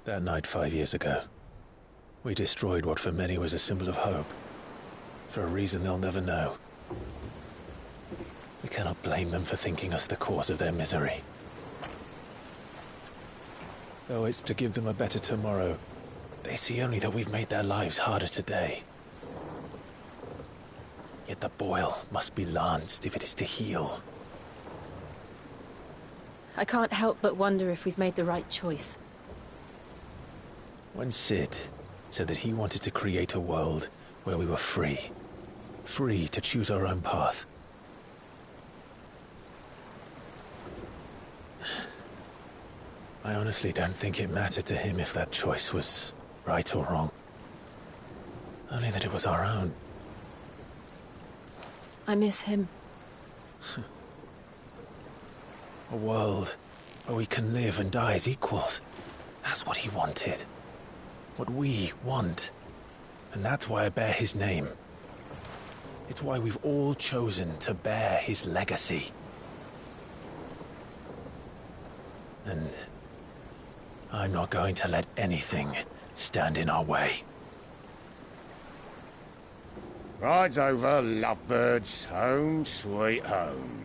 S6: That night 5 years ago, we destroyed what for many was a symbol of hope. For a reason they'll never know. We cannot blame them for thinking us the cause of their misery. Though it's to give them a better tomorrow, they see only that we've made their lives harder today. Yet the boil must be lanced if it is to heal.
S3: I can't help but wonder if we've made the right choice.
S6: When Cid said that he wanted to create a world where we were free. Free to choose our own path. I honestly don't think it mattered to him if that choice was right or wrong. Only that it was our own.
S3: I miss him.
S6: A world where we can live and die as equals. That's what he wanted. What we want. And that's why I bear his name. It's why we've all chosen to bear his legacy. And I'm not going to let anything stand in our way.
S12: Rides over, lovebirds, home sweet home.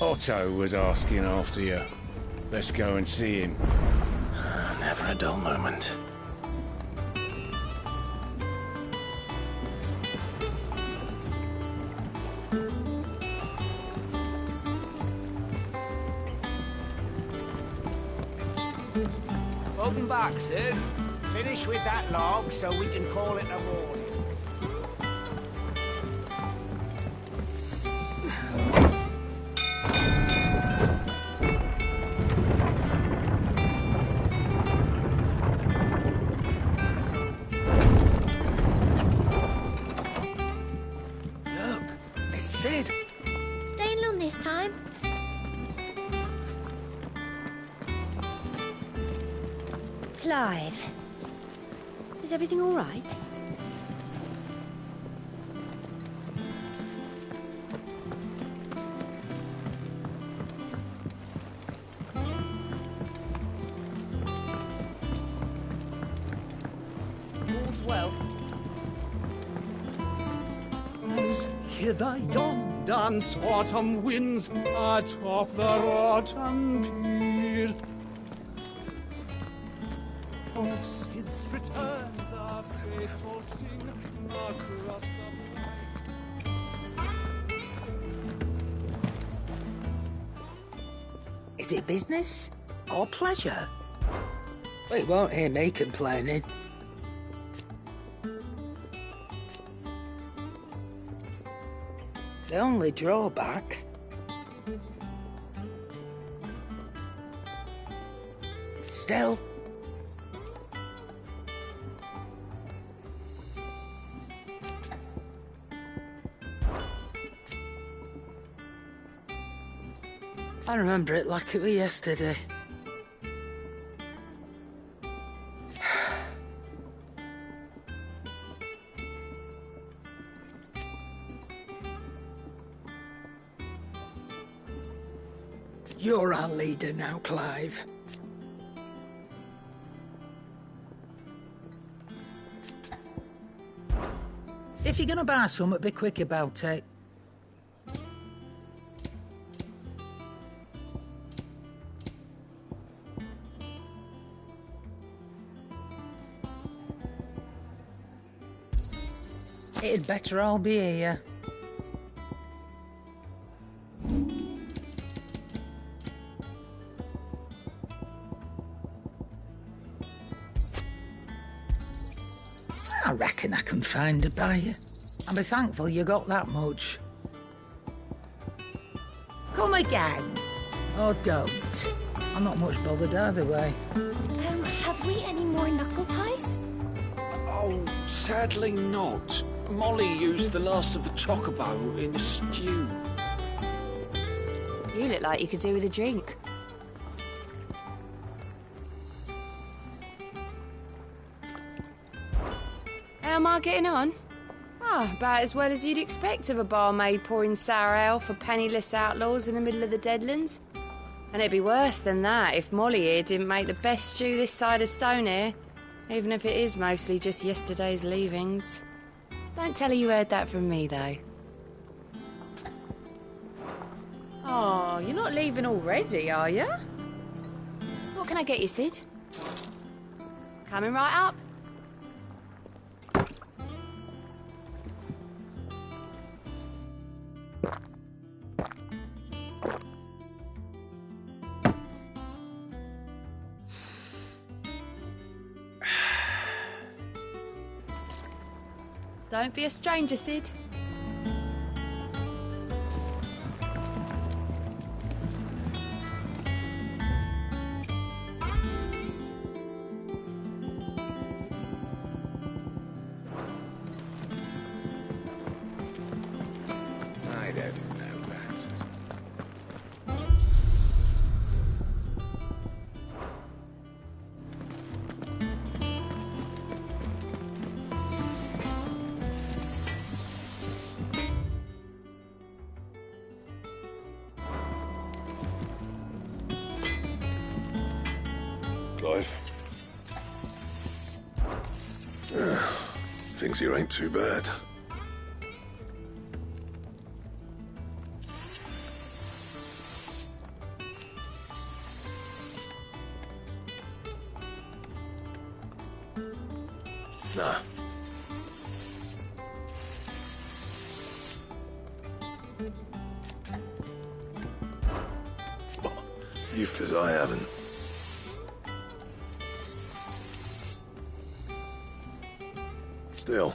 S12: Otto was asking after you. Let's go and see him.
S6: Never a dull moment.
S4: Welcome back, Cid. Finish with that log so we can call it a morning.
S17: Cid!
S3: Staying long this time? Clive, is everything all right?
S4: All's well.
S18: Hither yon dance autumn winds atop the rotten pier. Of Cid's return the faithful sing across the
S19: Is it business or pleasure? Well, you won't hear me complaining. The only drawback... Still... I remember it like it was yesterday. You're our leader now, Clive.
S20: If you're gonna buy something, be quick about it. It'd better all be here. I reckon I can find a buyer. I'll be thankful you got that much. Come again. Oh, don't. I'm not much bothered either way.
S10: Have we any more knuckle pies?
S4: Oh, sadly not. Molly used the last of the chocobo in the stew.
S10: You look like you could do with a drink. How am I getting on? About as well as you'd expect of a barmaid pouring sour ale for penniless outlaws in the middle of the Deadlands. And it'd be worse than that if Molly here didn't make the best stew this side of Stonehere, even if it is mostly just yesterday's leavings. Don't tell her you heard that from me, though. Oh, you're not leaving already, are you? What can I get you, Sid? Coming right up. Don't be a stranger, Sid.
S4: I don't know that.
S5: Clive. Things here ain't too bad. Nah. You've because I haven't. Still.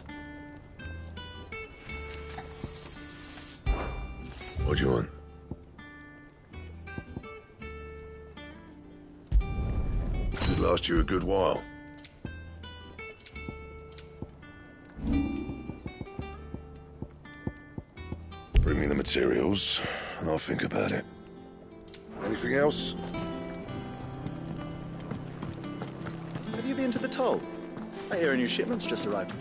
S5: What do you want? Should last you a good while. Bring me the materials, and I'll think about it. Anything else?
S21: Have you been to the toll? I hear a new shipment's just arrived.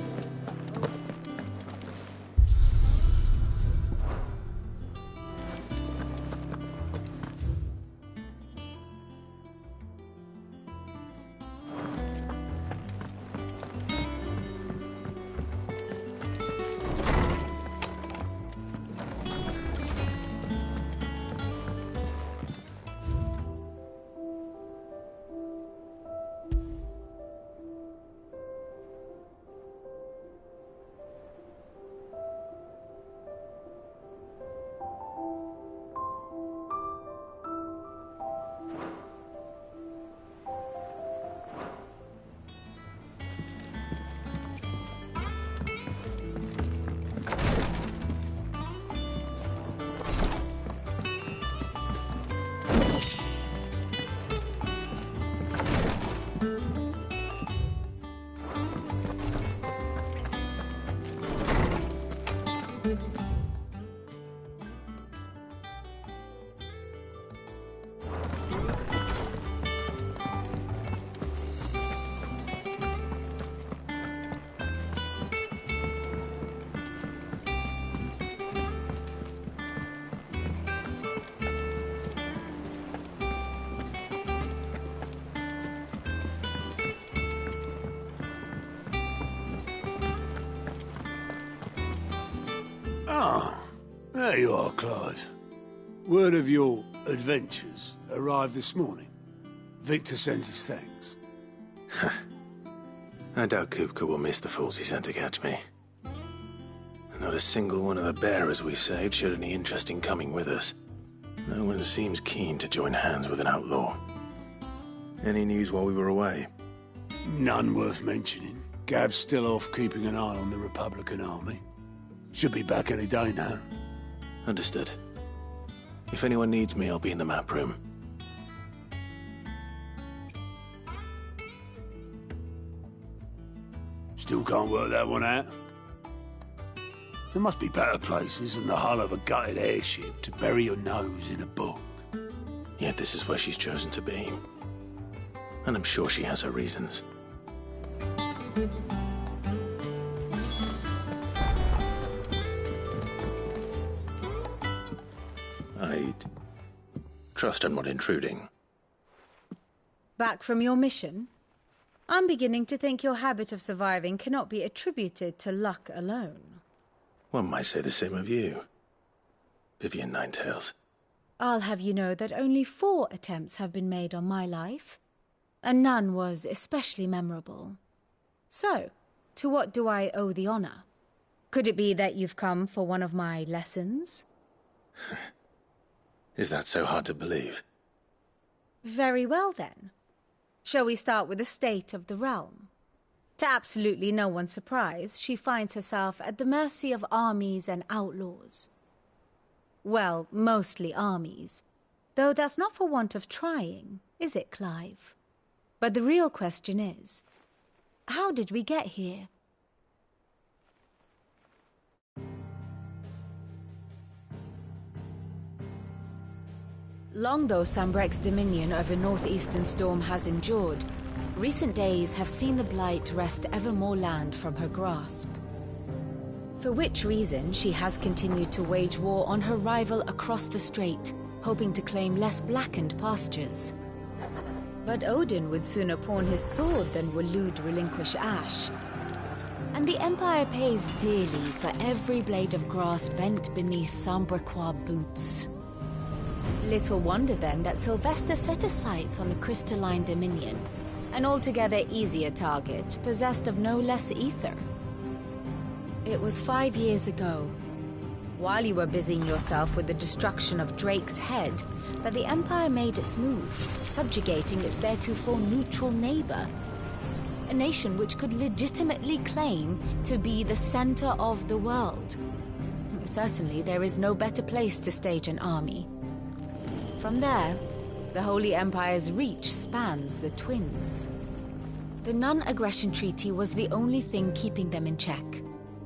S14: Ah, there you are, Clive. Word of your adventures arrived this morning. Victor sends his thanks.
S6: I doubt Kupka will miss the fools he sent to catch me. Not a single one of the bearers we saved showed any interest in coming with us. No one seems keen to join hands with an outlaw. Any news while we were away?
S14: None worth mentioning. Gav's still off keeping an eye on the Republican army. Should be back any day now.
S6: Understood. If anyone needs me, I'll be in the map room.
S14: Still can't work that one out? There must be better places than the hull of a gutted airship to bury your nose in a book.
S6: Yet this is where she's chosen to be. And I'm sure she has her reasons. I'd trust I'm not intruding.
S2: Back from your mission? I'm beginning to think your habit of surviving cannot be attributed to luck alone.
S6: One might say the same of you, Vivian Ninetails.
S2: I'll have you know that only 4 attempts have been made on my life, and none was especially memorable. So, to what do I owe the honor? Could it be that you've come for one of my lessons?
S6: Is that so hard to believe?
S2: Very well, then. Shall we start with the state of the realm? To absolutely no one's surprise, she finds herself at the mercy of armies and outlaws. Well, mostly armies. Though that's not for want of trying, is it, Clive? But the real question is, how did we get here? Long though Sanbreque's dominion over northeastern Storm has endured, recent days have seen the Blight wrest ever more land from her grasp. For which reason she has continued to wage war on her rival across the strait, hoping to claim less blackened pastures. But Odin would sooner pawn his sword than Waloed relinquish Ash. And the Empire pays dearly for every blade of grass bent beneath Sanbrequois boots. Little wonder then that Sylvester set his sights on the Crystalline Dominion, an altogether easier target, possessed of no less ether. It was 5 years ago, while you were busying yourself with the destruction of Drake's head, that the Empire made its move, subjugating its theretofore neutral neighbor. A nation which could legitimately claim to be the center of the world. Certainly, there is no better place to stage an army. From there, the Holy Empire's reach spans the Twins. The non-aggression treaty was the only thing keeping them in check.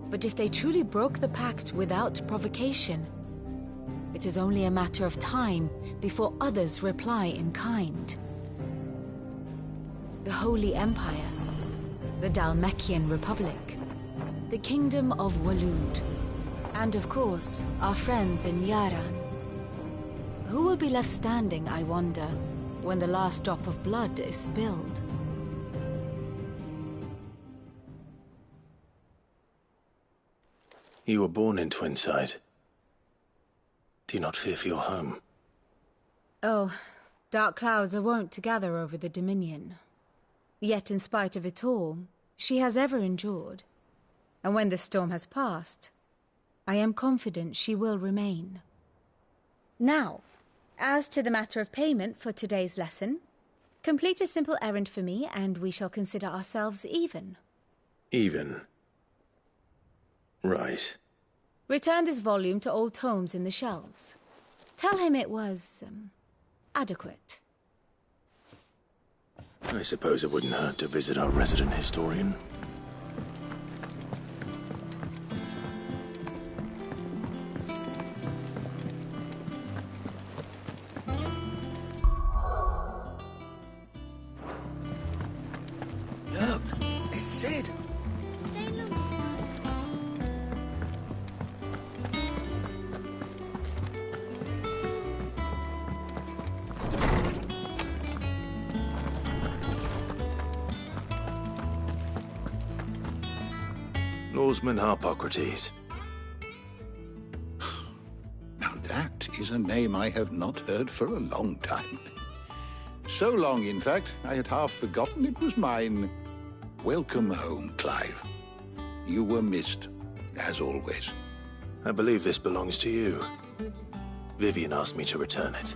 S2: But if they truly broke the pact without provocation, it is only a matter of time before others reply in kind. The Holy Empire, the Dhalmekian Republic, the Kingdom of Waloed, and of course, our friends in Yaran. Who will be left standing, I wonder, when the last drop of blood is spilled?
S6: You were born in Twinside. Do you not fear for your home?
S2: Oh, dark clouds are wont to gather over the Dominion. Yet in spite of it all, she has ever endured. And when the storm has passed, I am confident she will remain. Now, as to the matter of payment for today's lesson, complete a simple errand for me and we shall consider ourselves even.
S6: Even? Right.
S2: Return this volume to old tomes in the shelves. Tell him it was, adequate.
S6: I suppose it wouldn't hurt to visit our resident historian.
S16: Look, it's Sid.
S6: Lawsman Harpocrates.
S22: Now that is a name I have not heard for a long time. So long, in fact, I had half forgotten it was mine. Welcome home, Clive. You were missed, as always.
S6: I believe this belongs to you. Vivian asked me to return it.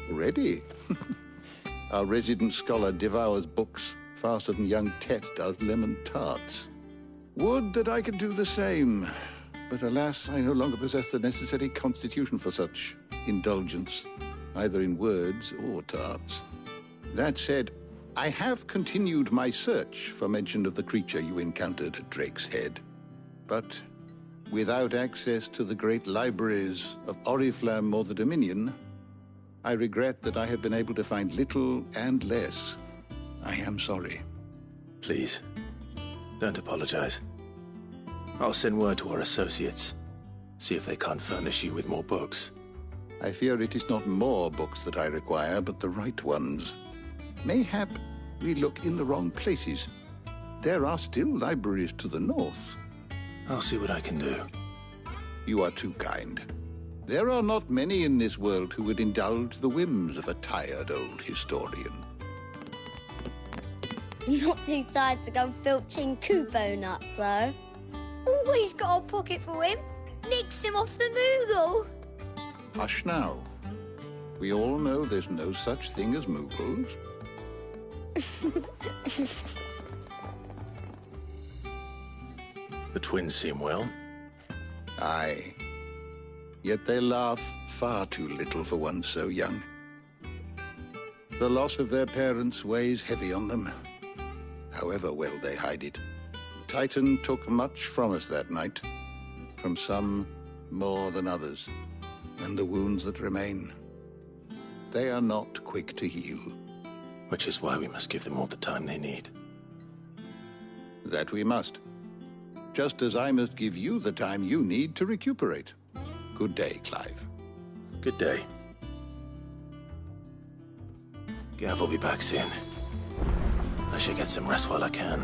S22: Ready? Our resident scholar devours books faster than young Tet does lemon tarts. Would that I could do the same. But alas, I no longer possess the necessary constitution for such indulgence, either in words or tarts. That said, I have continued my search for mention of the creature you encountered at Drake's Head. But without access to the great libraries of Oriflamme or the Dominion, I regret that I have been able to find little and less. I am sorry.
S6: Please, don't apologize. I'll send word to our associates. See if they can't furnish you with more books.
S22: I fear it is not more books that I require, but the right ones. Mayhap we look in the wrong places. There are still libraries to the north.
S6: I'll see what I can do.
S22: You are too kind. There are not many in this world who would indulge the whims of a tired old historian.
S8: Not too tired to go filching Kupo nuts, though. Always got a pocket for him. Nicks him off the Moogle.
S22: Hush now. We all know there's no such thing as Moogles.
S6: The twins seem well.
S22: Aye. Yet they laugh far too little for one so young. The loss of their parents weighs heavy on them, however well they hide it. Titan took much from us that night, from some more than others, and the wounds that remain, they are not quick to heal.
S6: Which is why we must give them all the time they need.
S22: That we must. Just as I must give you the time you need to recuperate. Good day, Clive.
S6: Good day. Gav will be back soon. I should get some rest while I can.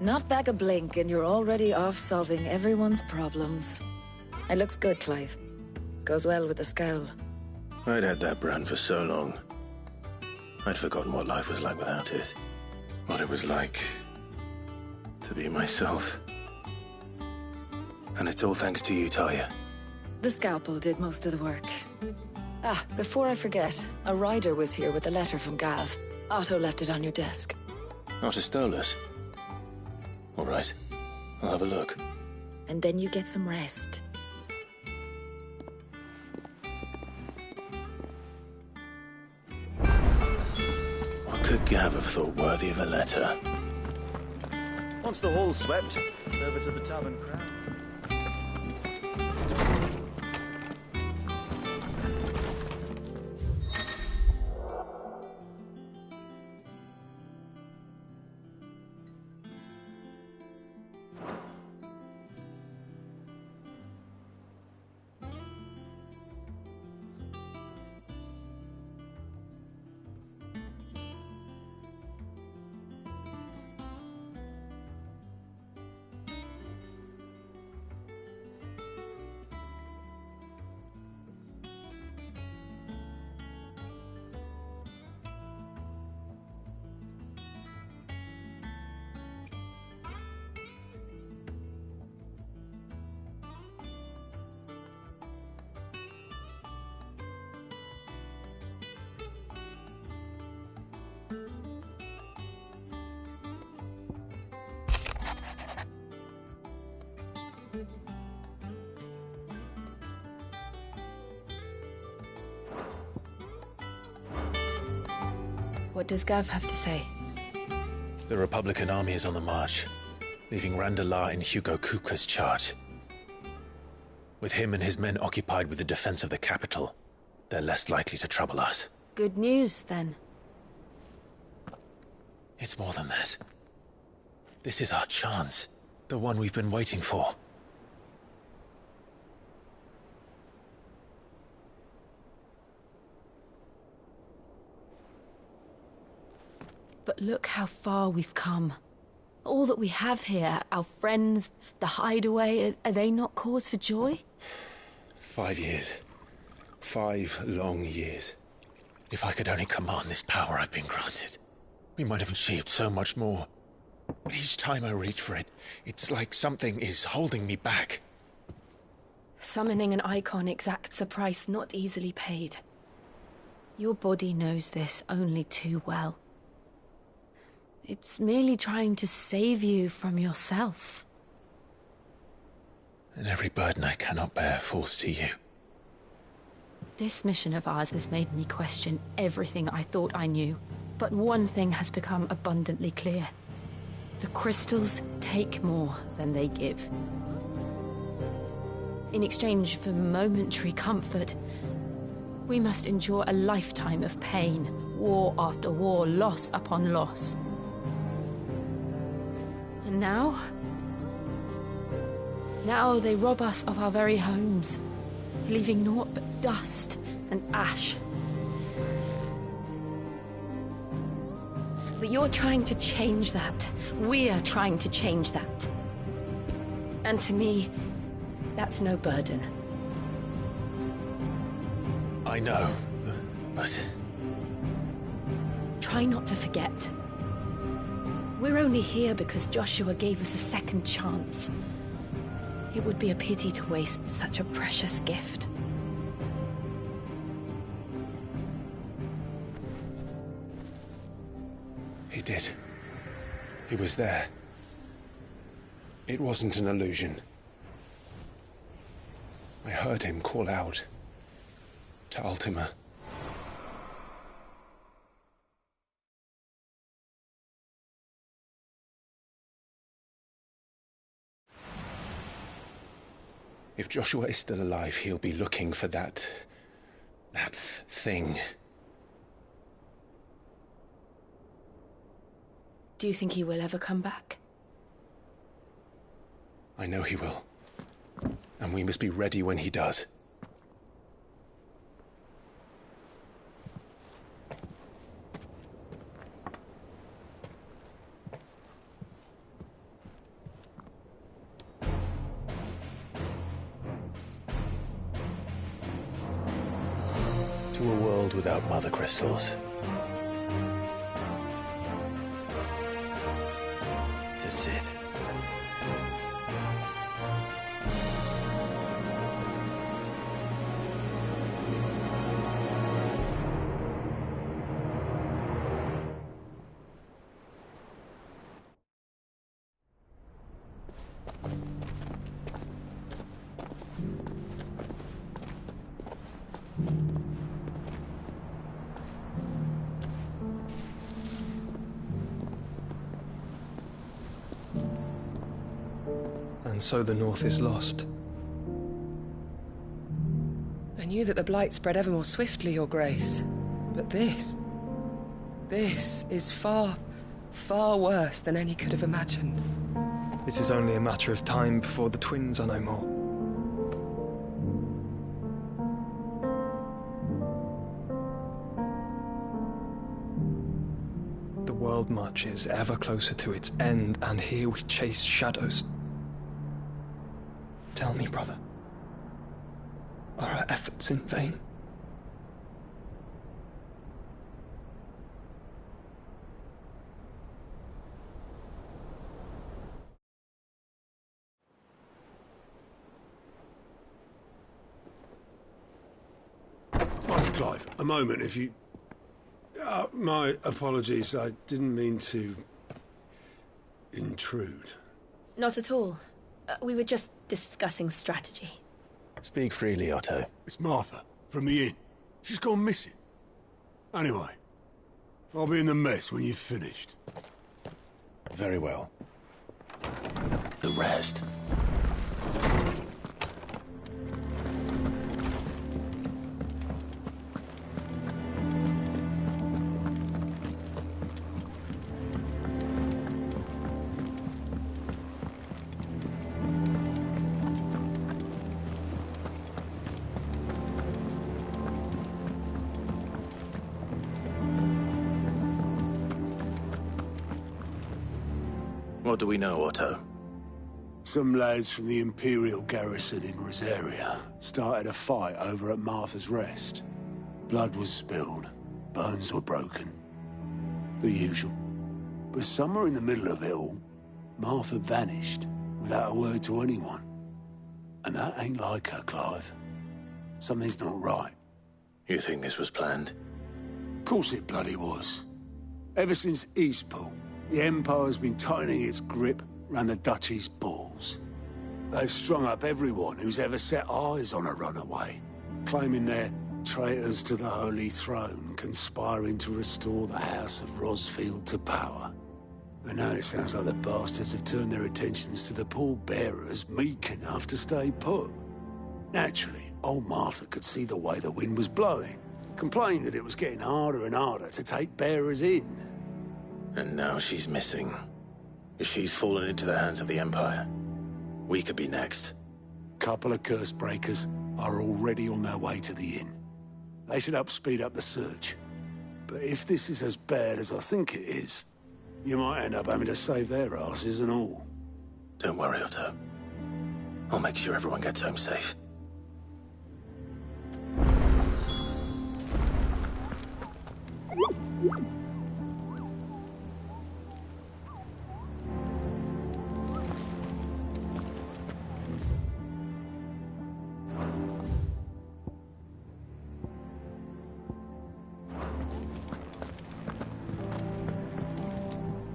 S2: Not back a blink and you're already off solving everyone's problems. It looks good, Clive. Goes well with the scowl.
S6: I'd had that brand for so long. I'd forgotten what life was like without it. What it was like to be myself. And it's all thanks to you, Talia.
S2: The scalpel did most of the work. Ah, before I forget, a rider was here with a letter from Gav. Otto left it on your desk.
S6: Otto stole us. All right, I'll have a look.
S2: And then you get some rest.
S6: What could Gav have thought worthy of a letter?
S21: Once the hall's swept, it's over to the Tavern Crown.
S3: What does Gav have to say?
S6: The Republican army is on the march, leaving Randalar in Hugo Kupka's charge. With him and his men occupied with the defense of the capital, they're less likely to trouble us.
S3: Good news, then.
S6: It's more than that. This is our chance. The one we've been waiting for.
S3: But look how far we've come. All that we have here, our friends, the hideaway, are they not cause for joy?
S6: 5 years. 5 long years. If I could only command this power I've been granted, we might have achieved so much more. But each time I reach for it, it's like something is holding me back.
S3: Summoning an icon exacts a price not easily paid. Your body knows this only too well. It's merely trying to save you from yourself.
S1: And every burden I cannot bear falls to you.
S3: This mission of ours has made me question everything I thought I knew. But one thing has become abundantly clear. The crystals take more than they give. In exchange for momentary comfort, we must endure a lifetime of pain, war after war, loss upon loss. And now they rob us of our very homes, leaving naught but dust and ash. But you're trying to change that. We're trying to change that. And to me, that's no burden.
S1: I know, but...
S3: Try not to forget. We're only here because Joshua gave us a second chance. It would be a pity to waste such a precious gift.
S1: He did. He was there. It wasn't an illusion. I heard him call out to Ultima. If Joshua is still alive, he'll be looking for that thing.
S3: Do you think he will ever come back?
S1: I know he will. And we must be ready when he does. To a world without mother crystals. To Cid.
S6: And so the North is lost.
S9: I knew that the Blight spread ever more swiftly, Your Grace. But this is far, far worse than any could have imagined.
S6: It is only a matter of time before the twins are no more. The world marches ever closer to its end, and here we chase shadows. Tell me, brother, are our efforts in vain?
S14: Master Clive, a moment, if you... my apologies, I didn't mean to... intrude.
S3: Not at all. We were just discussing strategy.
S1: Speak freely, Otto.
S14: It's Martha, from the inn. She's gone missing. Anyway, I'll be in the mess when you've finished.
S1: Very well. The rest. What do we know, Otto?
S14: Some lads from the Imperial garrison in Rosaria started a fight over at Martha's Rest. Blood was spilled, bones were broken. The usual. But somewhere in the middle of it all, Martha vanished without a word to anyone. And that ain't like her, Clive. Something's not right.
S1: You think this was planned?
S14: Course it bloody was. Ever since Eastpool, the Empire's been tightening its grip round the Duchy's balls. They've strung up everyone who's ever set eyes on a runaway, claiming they're traitors to the Holy Throne, conspiring to restore the House of Rosfield to power. And now it sounds like the bastards have turned their attentions to the pallbearers meek enough to stay put. Naturally, old Martha could see the way the wind was blowing, complained that it was getting harder and harder to take bearers in.
S6: And now she's missing. If she's fallen into the hands of the Empire, we could be next.
S14: Couple of curse breakers are already on their way to the inn. They should help speed up the search. But if this is as bad as I think it is, you might end up having to save their asses and all.
S6: Don't worry, Otto. I'll make sure everyone gets home safe.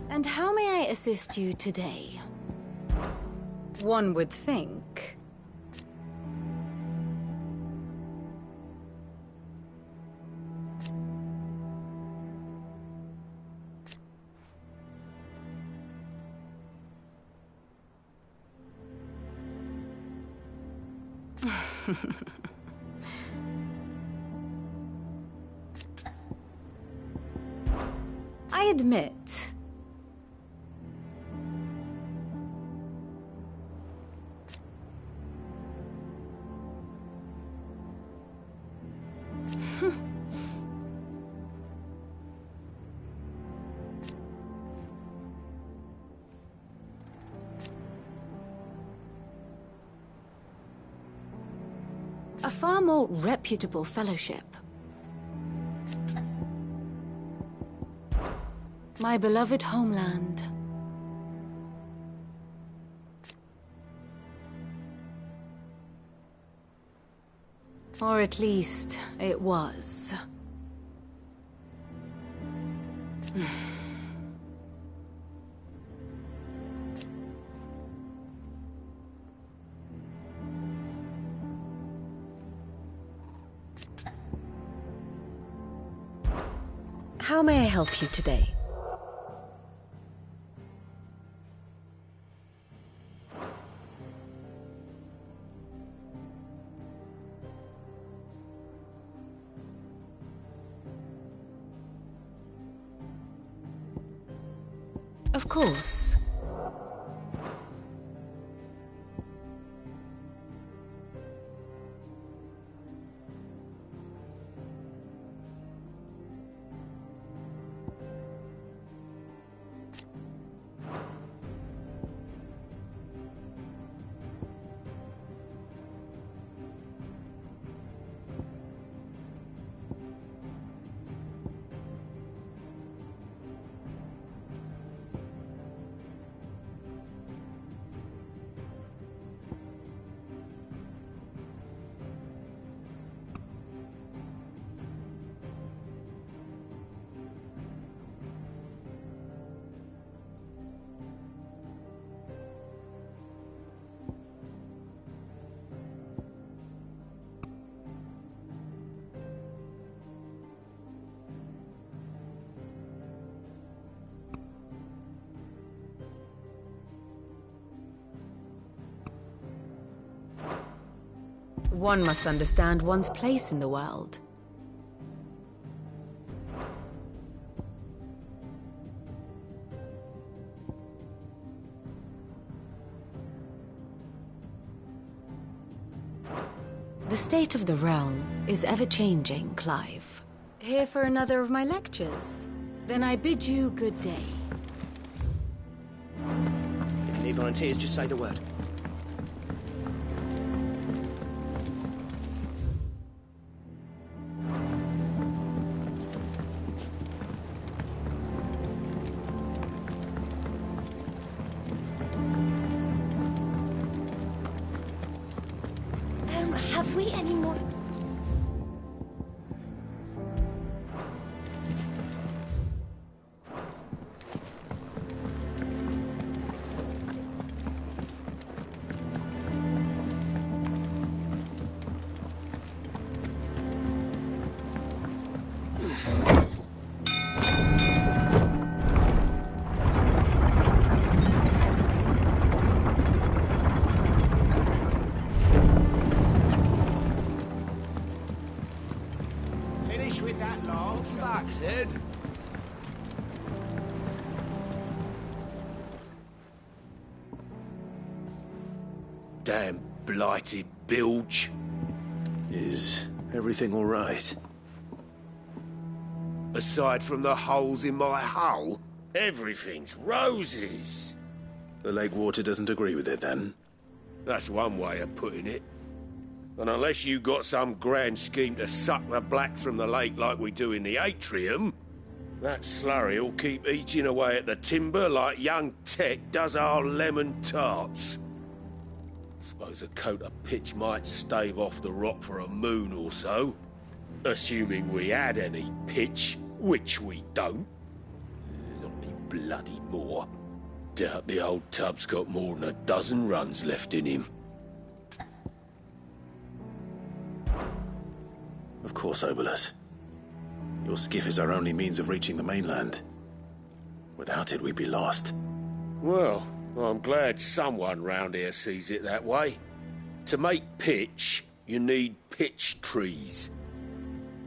S2: And how may I assist you today? One would think. I admit. A far more reputable fellowship. My beloved homeland. Or at least, it was. How may I help you today? Of course. One must understand one's place in the world. The state of the realm is ever-changing, Clive. Here for another of my lectures? Then I bid you good day.
S13: If you need volunteers, just say the word.
S8: Have we any more?
S14: finish with that log?
S4: Back, Sid.
S12: Damn blighted bilge.
S6: Is everything all right?
S12: Aside from the holes in my hull, everything's roses.
S6: The lake water doesn't agree with it, then?
S12: That's one way of putting it. And unless you got some grand scheme to suck the black from the lake like we do in the atrium, that slurry'll keep eating away at the timber like young Tech does our lemon tarts. Suppose a coat of pitch might stave off the rot for a moon or so. Assuming we had any pitch, which we don't. Not any bloody more. Doubt the old tub's got more than a dozen runs left in him.
S6: Of course, Obolus. Your skiff is our only means of reaching the mainland. Without it, we'd be lost.
S12: Well, I'm glad someone round here sees it that way. To make pitch, you need pitch trees.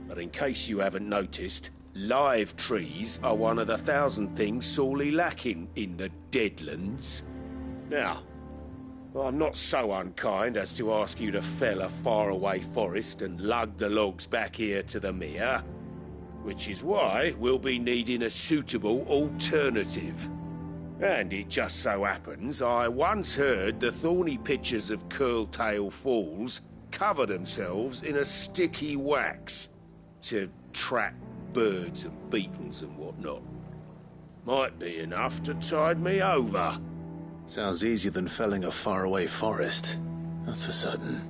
S12: But in case you haven't noticed, live trees are one of the 1,000 things sorely lacking in the Deadlands. Now, I'm not so unkind as to ask you to fell a faraway forest and lug the logs back here to the mere, which is why we'll be needing a suitable alternative. And it just so happens I once heard the thorny pitchers of Curltail Falls cover themselves in a sticky wax to trap birds and beetles and whatnot. Might be enough to tide me over.
S6: Sounds easier than felling a faraway forest. That's for certain.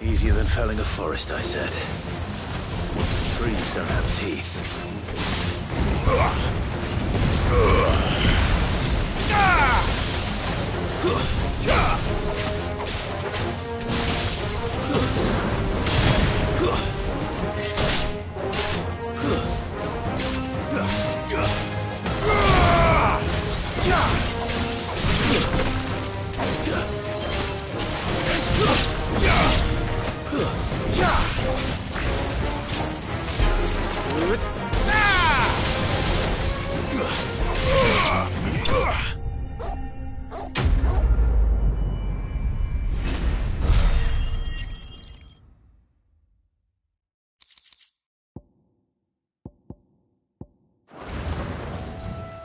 S6: Easier than felling a forest, I said. Trees don't have teeth.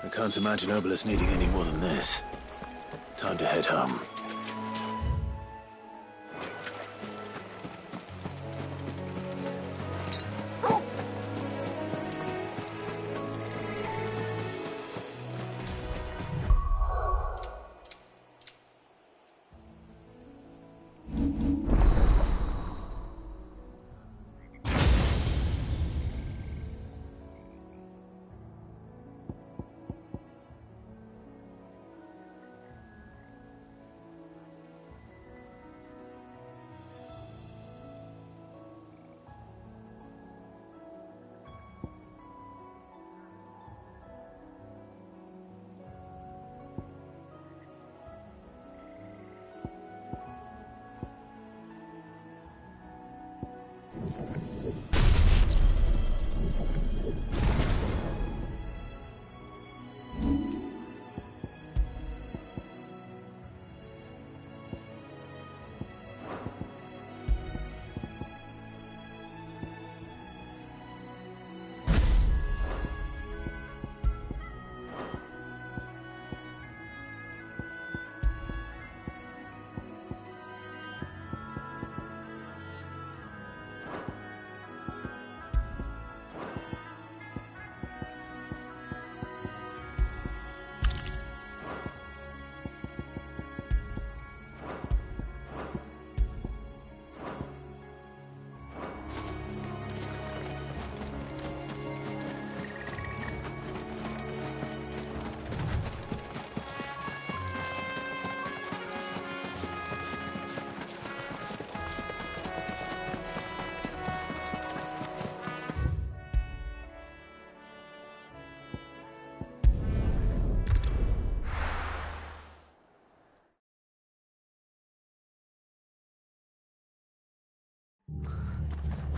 S6: I can't imagine Obolus needing any more than this. Time to head home.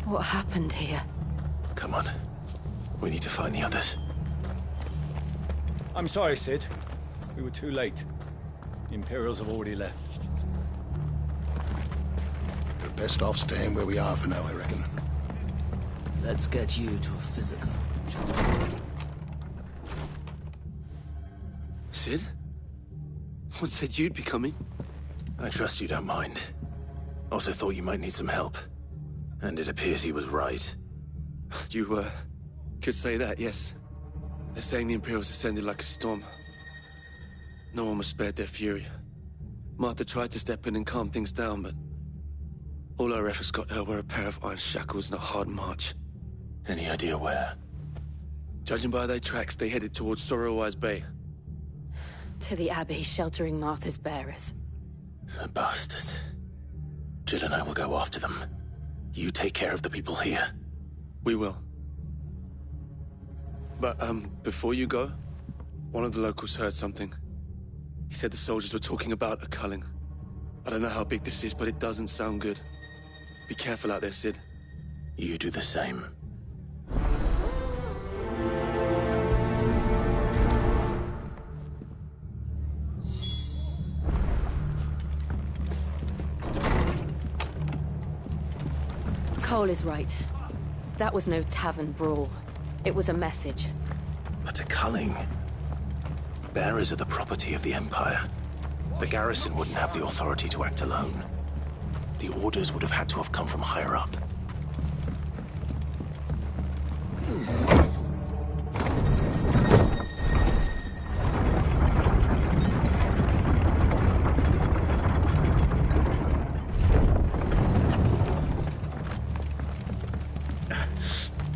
S3: What happened here?
S6: Come on. We need to find the others.
S11: I'm sorry, Cid. We were too late. The Imperials have already left.
S22: We're best off staying where we are for now, I reckon.
S19: Let's get you to a physical.
S15: Cid? What said you'd be coming?
S6: I trust you don't mind. Also thought you might need some help. And it appears he was right.
S15: You, could say that, yes. They're saying the Imperials ascended like a storm. No one was spared their fury. Martha tried to step in and calm things down, but all our efforts got her were a pair of iron shackles and a hard march.
S6: Any idea where?
S15: Judging by their tracks, they headed towards Sorrowwise Bay.
S3: To the Abbey, sheltering Martha's bearers.
S6: The bastards. Jill and I will go after them. You take care of the people here.
S15: We will. But, before you go, one of the locals heard something. He said the soldiers were talking about a culling. I don't know how big this is, but it doesn't sound good. Be careful out there, Cid.
S6: You do the same.
S3: Cole is right. That was no tavern brawl. It was a message.
S6: But a culling? Bearers are the property of the Empire. The garrison wouldn't have the authority to act alone. The orders would have had to have come from higher up.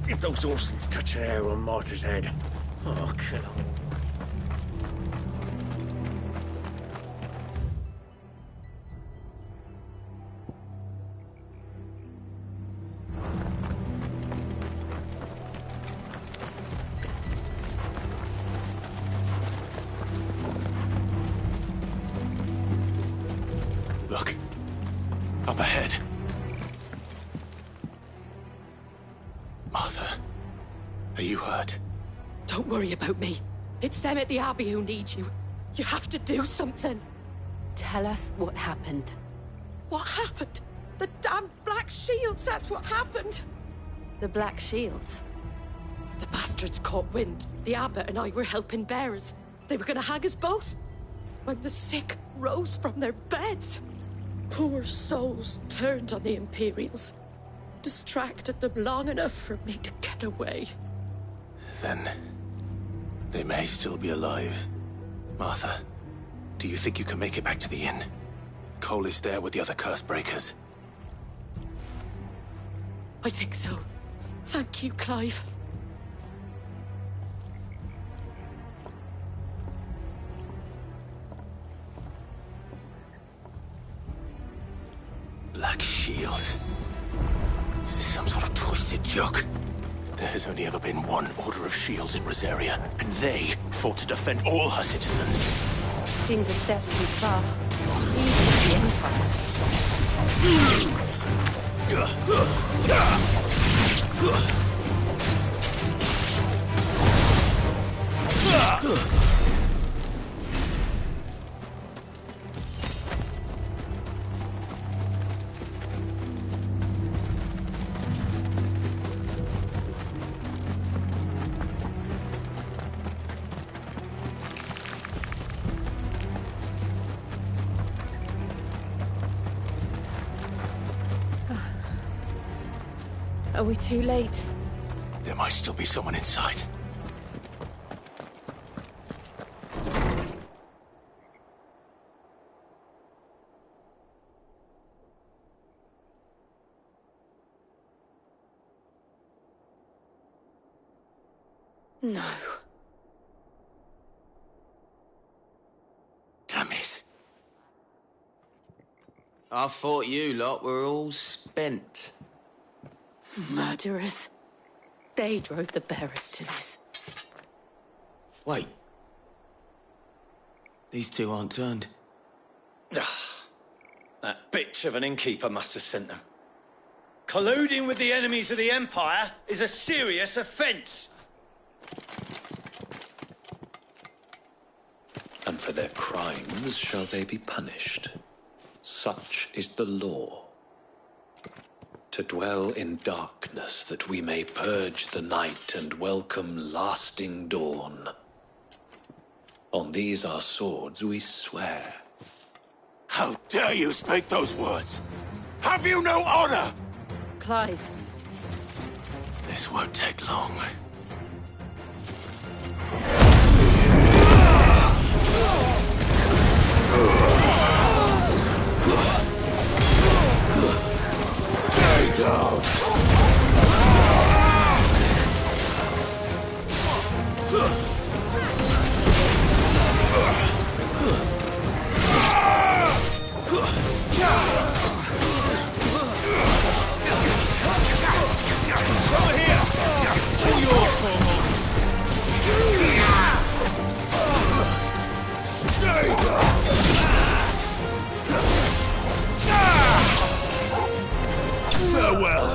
S12: If those Orsons touch an arrow on Martha's head, oh, kill them.
S6: Look. Up ahead. Martha. Are you hurt?
S17: Don't worry about me. It's them at the Abbey who need you. You have to do something.
S3: Tell us what happened.
S17: What happened? The damn Black Shields, that's what happened.
S3: The Black Shields?
S17: The bastards caught wind. The abbot and I were helping bearers. They were gonna hang us both. When the sick rose from their beds. Poor souls turned on the Imperials. Distracted them long enough for me to get away.
S6: Then... they may still be alive. Martha, do you think you can make it back to the inn? Cole is there with the other curse breakers.
S17: I think so. Thank you, Clive.
S6: Black Shields. Is this some sort of twisted joke? There has only ever been one Order of Shields in Rosaria, and they fought to defend all her citizens.
S3: Seems a step too far. Even the Empire. Are we too late?
S6: There might still be someone inside.
S17: No.
S6: Damn it.
S23: I thought you lot were all spent.
S17: Murderers. They drove the bearers to this.
S23: Wait. These two aren't turned.
S11: That bitch of an innkeeper must have sent them. Colluding with the enemies of the Empire is a serious offence.
S7: And for their crimes shall they be punished. Such is the law. To dwell in darkness that we may purge the night and welcome lasting dawn. On these our swords we swear.
S14: How dare you speak those words? Have you no honor?
S17: Clive.
S14: This won't take long. Stay down!
S11: Over here! All yours, Cornwall!
S14: Stay down! Farewell!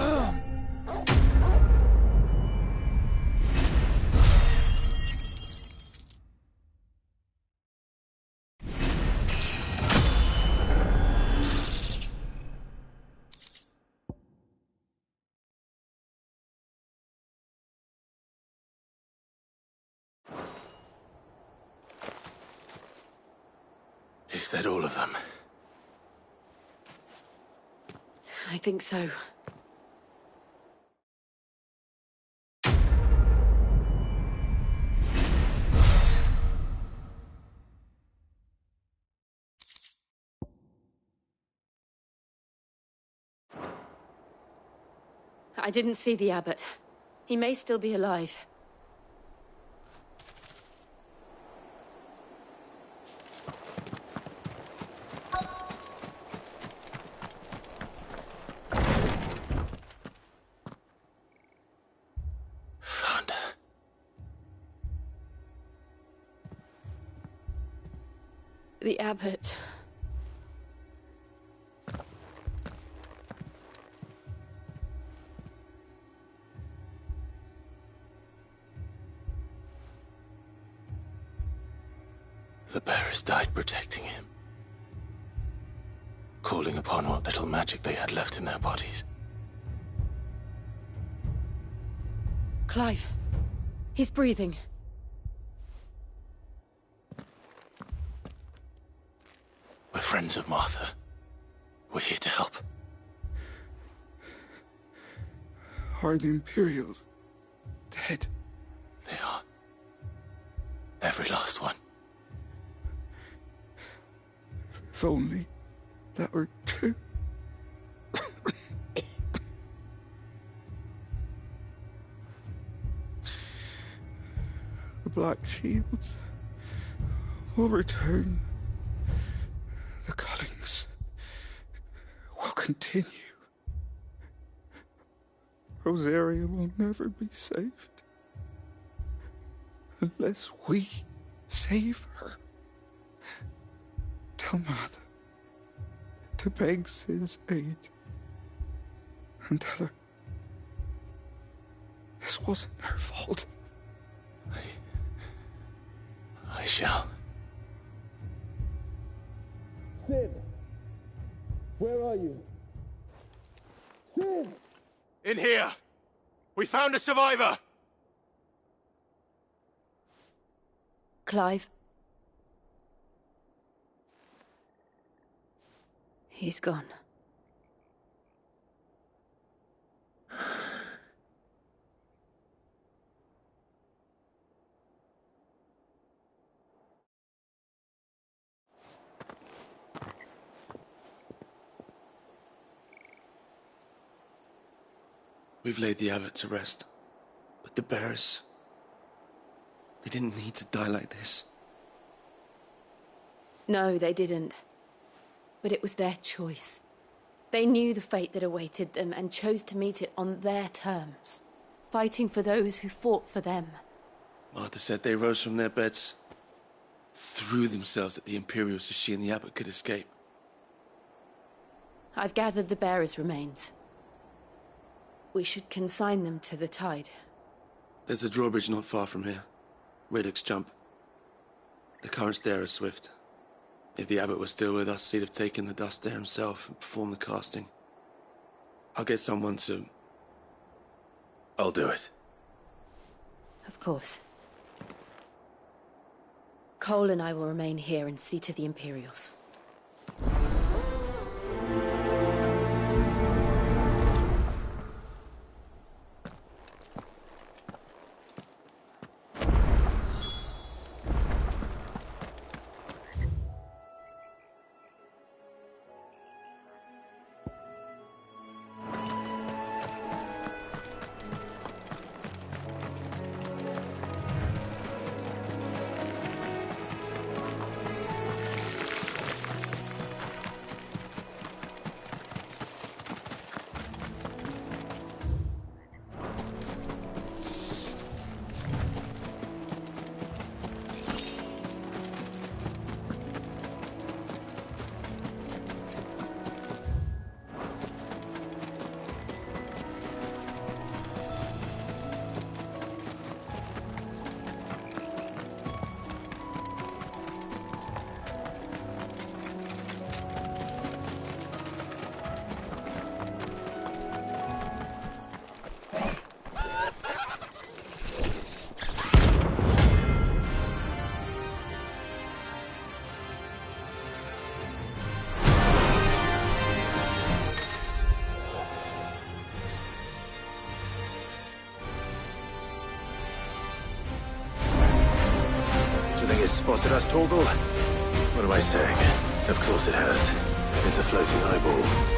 S6: Is that all of them?
S3: I think so. I didn't see the abbot. He may still be alive.
S6: Found her.
S3: The abbot.
S6: The bearers died protecting him. Calling upon what little magic they had left in their bodies.
S3: Clive. He's breathing.
S6: We're friends of Martha. We're here to help.
S14: Are the Imperials dead?
S6: They are. Every last one.
S14: If only that were true. The Black Shields will return. The cuttings will continue. Rosaria will never be saved unless we save her. Tell Martha to beg Sid's aid and tell her this wasn't her fault.
S6: I shall.
S18: Sid! Where are you? Sid!
S14: In here! We found a survivor!
S3: Clive. He's gone.
S15: We've laid the abbot to rest, but the bearers, they didn't need to die like this.
S3: No, they didn't. But it was their choice. They knew the fate that awaited them and chose to meet it on their terms, fighting for those who fought for them.
S15: Martha said they rose from their beds, threw themselves at the Imperials so she and the abbot could escape.
S3: I've gathered the bearers' remains. We should consign them to the tide.
S15: There's a drawbridge not far from here. Redux Jump. The currents there are swift. If the abbot was still with us, he'd have taken the dust there himself and performed the casting. I'll get someone to...
S6: I'll do it.
S3: Of course. Cole and I will remain here and see to the Imperials.
S6: Spotted us, Torgal? What am I saying? Of course it has. It's a floating eyeball.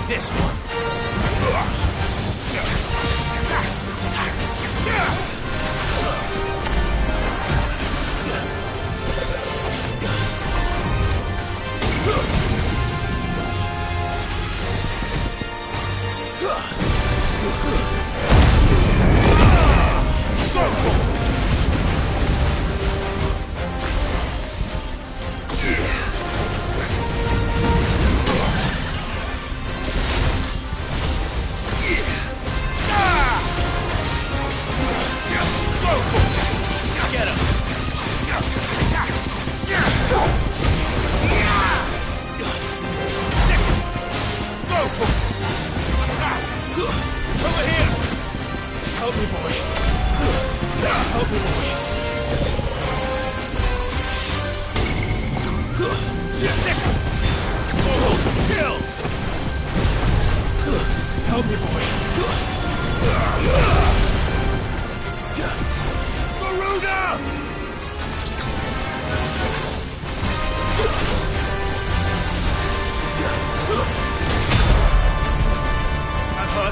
S18: This one.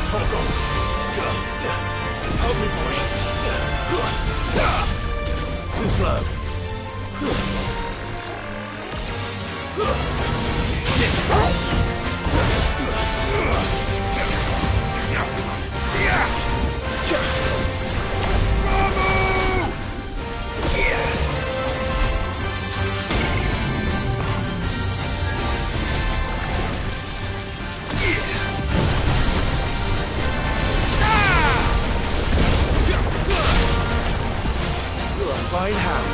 S18: Torgal! Help me, boy! Too slow. This way! Fine hand.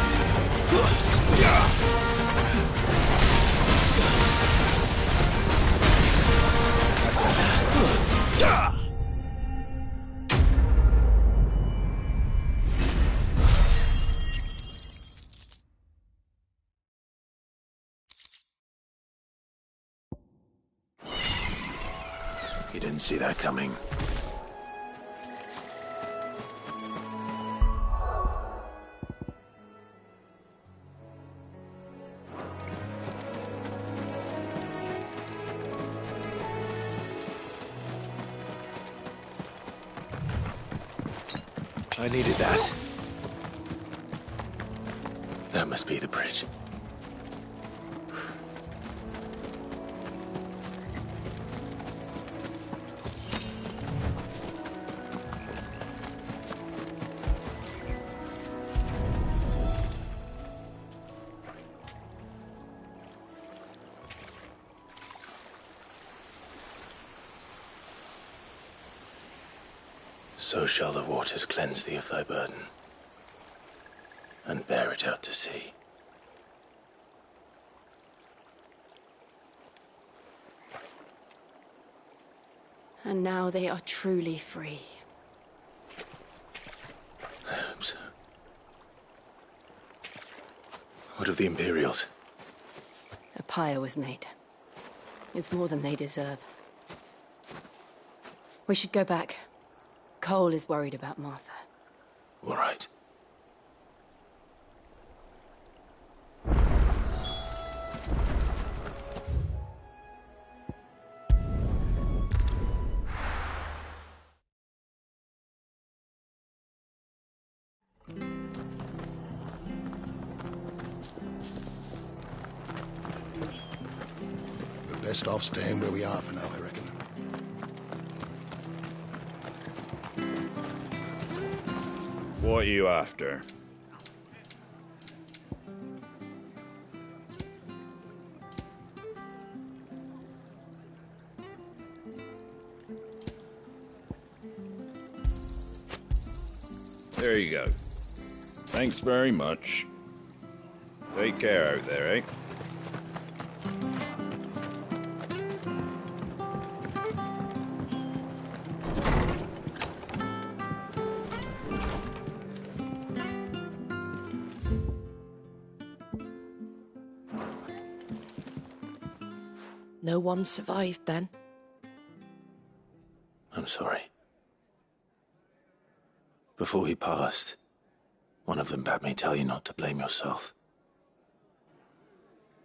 S6: You didn't see that coming. I needed that. That must be the bridge. So shall the waters cleanse thee of thy burden, and bear it out to sea.
S3: And now they are truly free.
S6: I hope so. What of the Imperials?
S3: A pyre was made. It's more than they deserve. We should go back. Cole is worried about Martha.
S6: All right.
S22: We're best off staying where we are for now, I reckon.
S5: What are you after? There you go. Thanks very much. Take care out there, eh?
S17: No one survived then?
S6: I'm sorry. Before he passed, one of them bade me tell you not to blame yourself.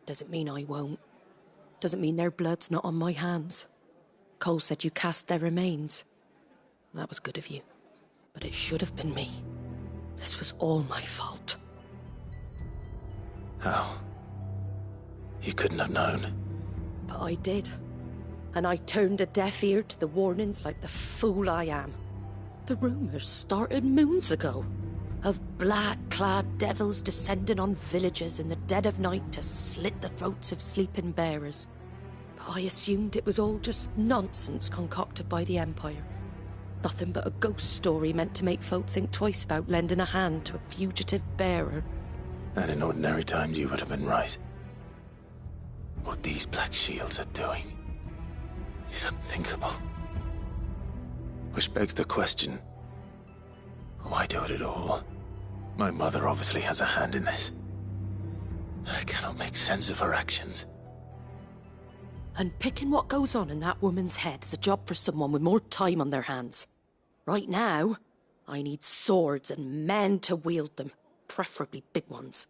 S17: Doesn't mean I won't. Doesn't mean their blood's not on my hands. Cole said you cast their remains. That was good of you. But it should have been me. This was all my fault.
S6: How? You couldn't have known.
S17: But I did. And I turned a deaf ear to the warnings like the fool I am. The rumours started moons ago. Of black-clad devils descending on villages in the dead of night to slit the throats of sleeping bearers. But I assumed it was all just nonsense concocted by the Empire. Nothing but a ghost story meant to make folk think twice about lending a hand to a fugitive bearer.
S6: And in ordinary times you would have been right. What these Black Shields are doing is unthinkable. Which begs the question, why do it at all? My mother obviously has a hand in this. I cannot make sense of her actions.
S17: And picking what goes on in that woman's head is a job for someone with more time on their hands. Right now, I need swords and men to wield them, preferably big ones.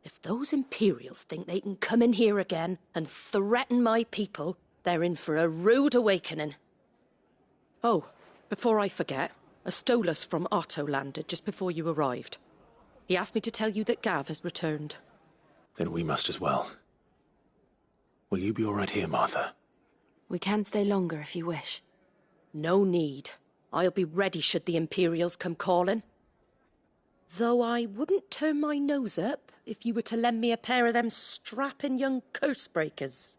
S17: If those Imperials think they can come in here again and threaten my people, they're in for a rude awakening. Oh, before I forget, a Stolas from Otto landed just before you arrived. He asked me to tell you that Gav has returned.
S6: Then we must as well. Will you be all right here, Martha?
S3: We can stay longer if you wish.
S17: No need. I'll be ready should the Imperials come calling. Though I wouldn't turn my nose up if you were to lend me a pair of them strapping young cursebreakers.